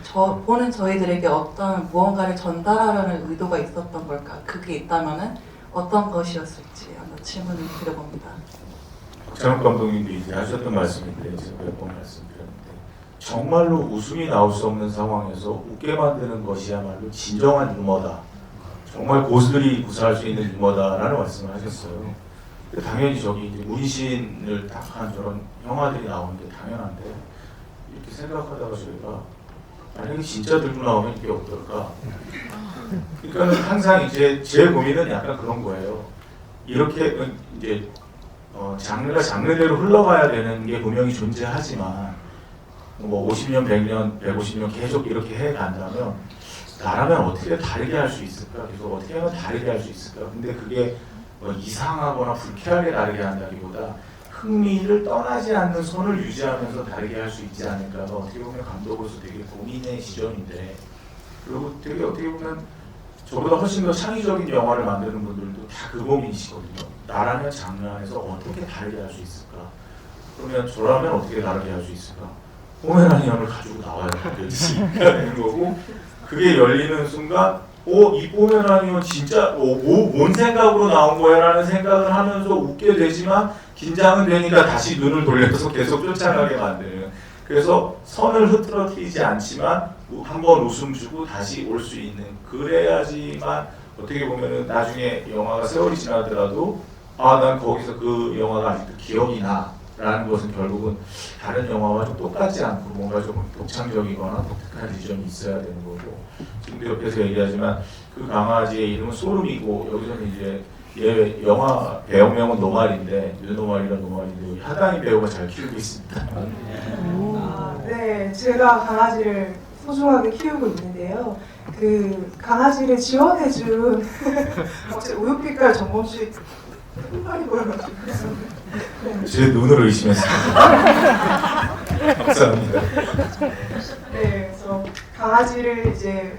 보는 저희들에게 어떤 무언가를 전달하려는 의도가 있었던 걸까? 그게 있다면은 어떤 것이었을지 한번 질문을 드려봅니다. 박찬욱 감독님도 이제 하셨던 말씀인데 제가 몇 번 말씀드렸는데 정말로 웃음이 나올 수 없는 상황에서 웃게 만드는 것이야말로 진정한 유머다. 정말 고수들이 구사할 수 있는 유머다라는 말씀을 하셨어요. 당연히 저기 이제 문신을 딱 한 저런 영화들이 나오는 게 당연한데 이렇게 생각하다가 저희가 만약에 진짜 들고 나오면 이게 어떨까? 그러니까는 항상 이제 제 고민은 약간 그런 거예요. 이렇게 이제 장르가 장르대로 흘러가야 되는 게 분명히 존재하지만 뭐 50년, 100년, 150년 계속 이렇게 해 간다면 나라면 어떻게 다르게 할 수 있을까? 계속 어떻게 하면 다르게 할 수 있을까? 근데 그게 뭐 이상하거나 불쾌하게 다르게 한다기보다 흥미를 떠나지 않는 선을 유지하면서 다르게 할 수 있지 않을까가 어떻게 보면 감독으로서 되게 고민의 지점인데 그리고 되게 어떻게 보면 저보다 훨씬 더 창의적인 영화를 만드는 분들도 다 그 고민이시거든요. 나라면 장르 안에서 어떻게 다르게 할 수 있을까? 그러면 저라면 어떻게 다르게 할 수 있을까? 포메라니안을 가지고 나와야 되는 거고 그게 열리는 순간 이 포메라니안 진짜 뭔 생각으로 나온 거야? 라는 생각을 하면서 웃게 되지만 긴장은 되니까 다시 눈을 돌려서 계속 쫓아가게 만드는 그래서 선을 흐트러뜨리지 않지만 한번 웃음 주고 다시 올 수 있는 그래야지만 어떻게 보면은 나중에 영화가 세월이 지나더라도 난 거기서 그 영화가 아직도 기억이 나 라는 것은 결국은 다른 영화와 좀 똑같지 않고 뭔가 좀 독창적이거나 독특한 지점이 있어야 되는 거고 지금도 옆에서 얘기하지만 그 강아지의 이름은 소름이고 여기서는 이제 얘 영화 배우명은 노말인데 뉴노말이라 노말인데 하다니 배우가 잘 키우고 있습니다. 네, 제가 강아지를 소중하게 키우고 있는데요. 그 강아지를 지원해준 우유빛깔 전범식 흑발이 보여가지고 제 눈으로 의심했습니다. 감사합니다. 네, 그래서 강아지를 이제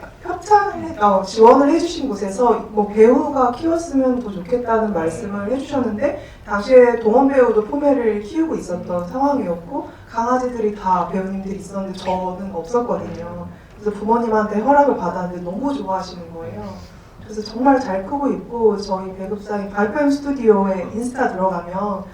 지원을 해주신 곳에서 뭐 배우가 키웠으면 더 좋겠다는 말씀을 해주셨는데 당시에 동원 배우도 포메를 키우고 있었던 상황이었고 강아지들이 다 배우님들이 있었는데 저는 없었거든요. 그래서 부모님한테 허락을 받았는데 너무 좋아하시는 거예요. 그래서 정말 잘 크고 있고 저희 배급사인 발표임 스튜디오에 인스타 들어가면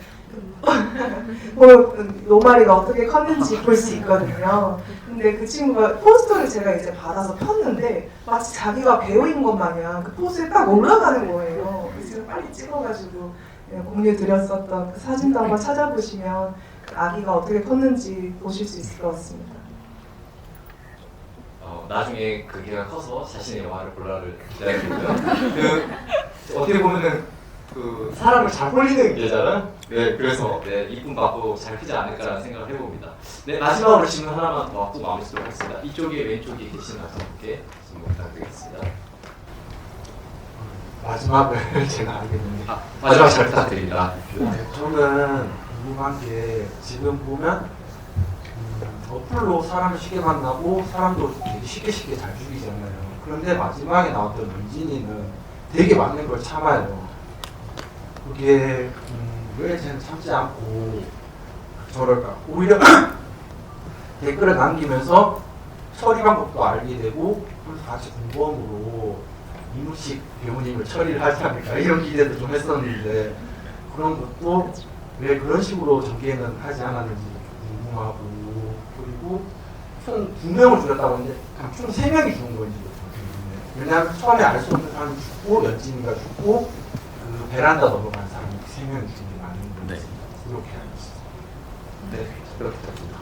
노마리가 어떻게 컸는지 볼 수 있거든요. 근데 그 친구가 포스터를 제가 이제 받아서 폈는데 마치 자기가 배우인 것 마냥 그 포스에 딱 올라가는 거예요. 그래서 빨리 찍어가지고 공유 드렸었던 그 사진도 한번 찾아보시면 그 아기가 어떻게 컸는지 보실 수 있을 것 같습니다. 나중에 그 걔가 커서 자신의 영화를 볼라를 기다리고요. 어떻게 보면은 그 사람을 잘 홀리는 게잖아. 네, 그래서 네, 이쁨 받고 잘 크지 않을까라는 생각을 해봅니다. 네, 마지막으로 질문 하나만 더 받고 마무리 짓도록 하겠습니다. 이쪽에 왼쪽에 계신 여성분께 질문 부탁드리겠습니다. 마지막을 제가 알겠는데 마지막 잘 부탁드립니다. 저는 궁금한 게 지금 보면 어플로 사람을 쉽게 만나고 사람도 되게 쉽게 잘 죽이잖아요. 그런데 마지막에 나왔던 은진이는 되게 많은 걸 참아요. 그게 왜 쟤는 참지 않고 저럴까? 오히려 댓글을 남기면서 처리 방법도 알게 되고 그래서 같이 공범으로 이무식 배우님을 처리를 하지 않을까 이런 기대도 좀 했었는데 그런 것도 왜 그런 식으로 전개는 하지 않았는지 궁금하고, 그리고 총 2명을 죽였다고 했는데 총 3명이 죽은 건지 모르겠어요. 왜냐하면 처음에 알 수 없는 사람이 죽고 연진이가 죽고 그 베란다 넘어간 사람이 3명이 죽은 게 맞는 건지 그렇게 알고 있어요. 네, 그렇게 부탁드립니다.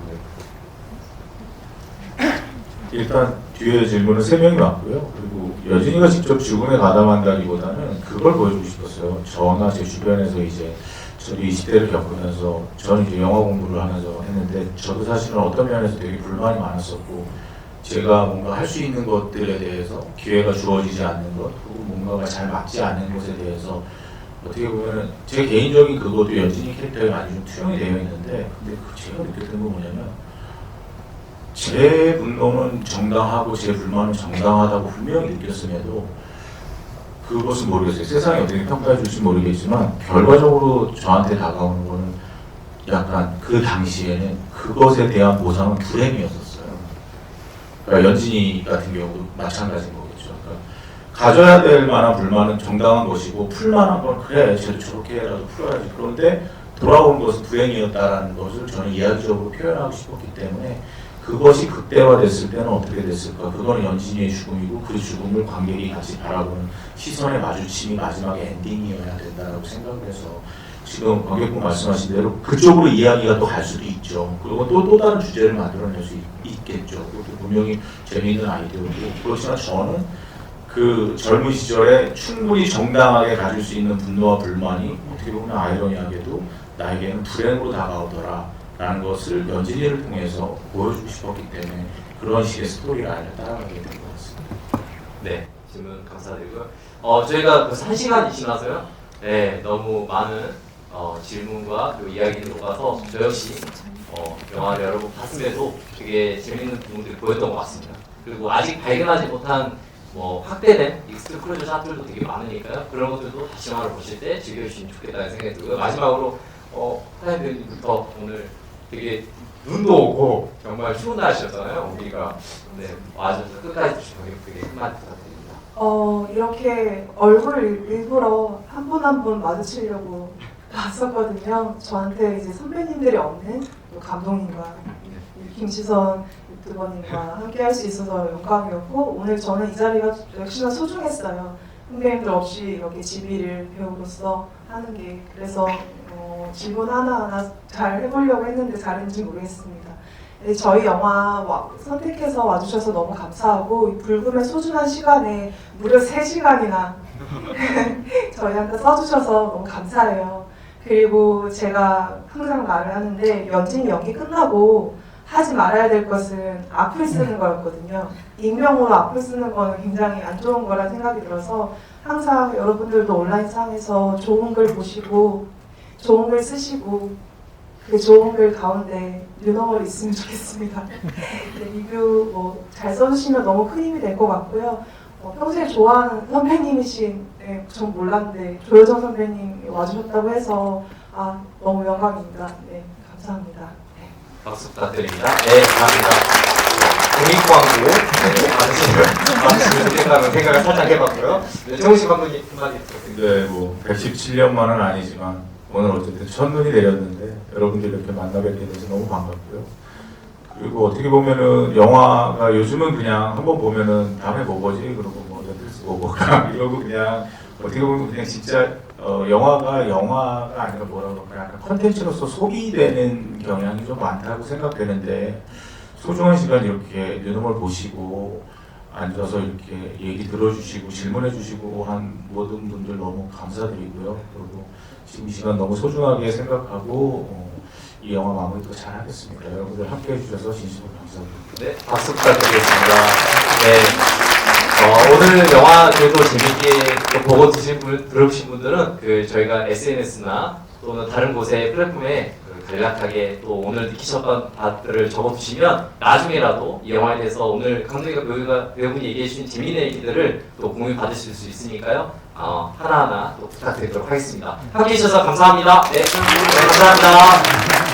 일단 뒤에 질문은 3명이 맞고요. 그리고 여진이가 직접 죽음에 가담한다기보다는 그걸 보여주고 싶었어요. 저나 제 주변에서 이제 저도 20대를 겪으면서 저는 이제 영화 공부를 하면서 했는데 저도 사실은 어떤 면에서 되게 불만이 많았었고 제가 뭔가 할 수 있는 것들에 대해서 기회가 주어지지 않는 것 그리고 뭔가가 잘 맞지 않는 것에 대해서 어떻게 보면은 제 개인적인 그것도 연진이 캐릭터에 많이 좀 투영이 되어 있는데 근데 제가 느꼈던 건 뭐냐면 제 분노는 정당하고 제 불만은 정당하다고 분명히 느꼈음에도 그것은 모르겠어요. 세상이 어떻게 평가해 줄지 모르겠지만 결과적으로 저한테 다가오는 거는 약간 그 당시에는 그것에 대한 보상은 불행이었었어요. 그러니까 연진이 같은 경우도 마찬가지인 거겠죠. 그러니까 가져야 될 만한 불만은 정당한 것이고 풀 만한 건 그래 쟤도 저렇게라도 풀어야지. 그런데 돌아온 것은 불행이었다라는 것을 저는 이야기적으로 표현하고 싶었기 때문에 그것이 극대화됐을 때는 어떻게 됐을까? 그건 연진이의 죽음이고 그 죽음을 관객이 같이 바라보는 시선의 마주침이 마지막에 엔딩이어야 된다고 생각을 해서 지금 관객분 말씀하신 대로 그쪽으로 이야기가 또 갈 수도 있죠. 그리고 또 다른 주제를 만들어낼 수 있겠죠. 그것도 분명히 재미있는 아이디어고 그렇지만 저는 그 젊은 시절에 충분히 정당하게 가질 수 있는 분노와 불만이 어떻게 보면 아이러니하게도 나에게는 불행으로 다가오더라. 라는 것을 연진이를 통해서 보여주고 싶었기 때문에 그런 식의 스토리 라인을 따라가게 된 것 같습니다. 네, 질문 감사드리고요. 저희가 벌써 1시간이 지나서요. 네, 너무 많은 질문과 그리고 이야기를 오가서 저 역시 영화를 여러 번 봤음에도 되게 재밌는 부분들이 보였던 것 같습니다. 그리고 아직 발견하지 못한 뭐 확대된 익스트루 크루즈 샷들도 되게 많으니까요. 그런 것들도 다시 영화를 보실 때 즐겨주시면 좋겠다는 생각이 들고요. 마지막으로 하얀 배우님부터 오늘 되게 눈도 오고 정말 추운 날씨였잖아요. 우리가 와주셔서 끝까지 주셔서 되게 한마디 부탁드립니다. 이렇게 얼굴을 일부러 한 분 한 분 마주치려고 왔었거든요. 저한테 이제 선배님들이 없는 감독님과 김시선 유튜버님과 함께 할 수 있어서 영광이었고 오늘 저는 이 자리가 역시나 소중했어요. 선배님들 없이 이렇게 지비를 배우로서 하는 게 그래서 질문 하나하나 잘 해보려고 했는데 잘했는지 모르겠습니다. 저희 영화 선택해서 와주셔서 너무 감사하고 이 불금의 소중한 시간에 무려 3시간이나 저희한테 써주셔서 너무 감사해요. 그리고 제가 항상 말을 하는데 연진이 연기 끝나고 하지 말아야 될 것은 악플 쓰는 거였거든요. 익명으로 악플 쓰는 거는 굉장히 안 좋은 거라 생각이 들어서 항상 여러분들도 온라인상에서 좋은 글 보시고 좋은 글 쓰시고 그 좋은 글 가운데 유머가 있으면 좋겠습니다. 리뷰 잘 써주시면 너무 큰 힘이 될 것 같고요. 평소에 좋아하는 선배님이신 전 몰랐는데 조효정 선배님 와주셨다고 해서 너무 영광입니다. 네, 감사합니다. 네. 박수 부탁드립니다. 네, 감사합니다. 공익광고 받으시면 생각을 살짝 해봤고요. 정우식 감독님 한마디 부탁드립니다. 네, 뭐 117년만은 아니지만 오늘 어쨌든 첫눈이 내렸는데 여러분들 이렇게 만나 뵙게 돼서 너무 반갑고요. 그리고 어떻게 보면은 영화가 요즘은 그냥 한번 보면은 다음에 뭐 보지 그러고 뭐 넷플릭스 보고 이러고 그냥 어떻게 보면 그냥 진짜 영화가 아니라 뭐라 그럴까 약간 컨텐츠로서 소비되는 경향이 좀 많다고 생각되는데 소중한 시간 이렇게 뉴노멀 보시고 앉아서 이렇게 얘기 들어주시고 질문해주시고 한 모든 분들 너무 감사드리고요. 그리고 지금 이 시간 너무 소중하게 생각하고 이 영화 마무리 더 잘하겠습니다. 여러분들 함께 해주셔서 진심으로 감사드립니다. 네, 박수 부탁드리겠습니다. 네, 오늘 영화 그래도 재밌게 보고 들으신 분들은 저희가 SNS나 또는 다른 곳의 플랫폼에 간략하게 또 오늘 느끼셨던 바들을 적어두시면 나중에라도 이 영화에 대해서 오늘 감독님과 배우분이 얘기해 주신 재미있는 얘기들을 또 공유 받으실 수 있으니까요. 하나하나 또 부탁드리도록 하겠습니다. 함께 해주셔서 감사합니다. 네, 감사합니다.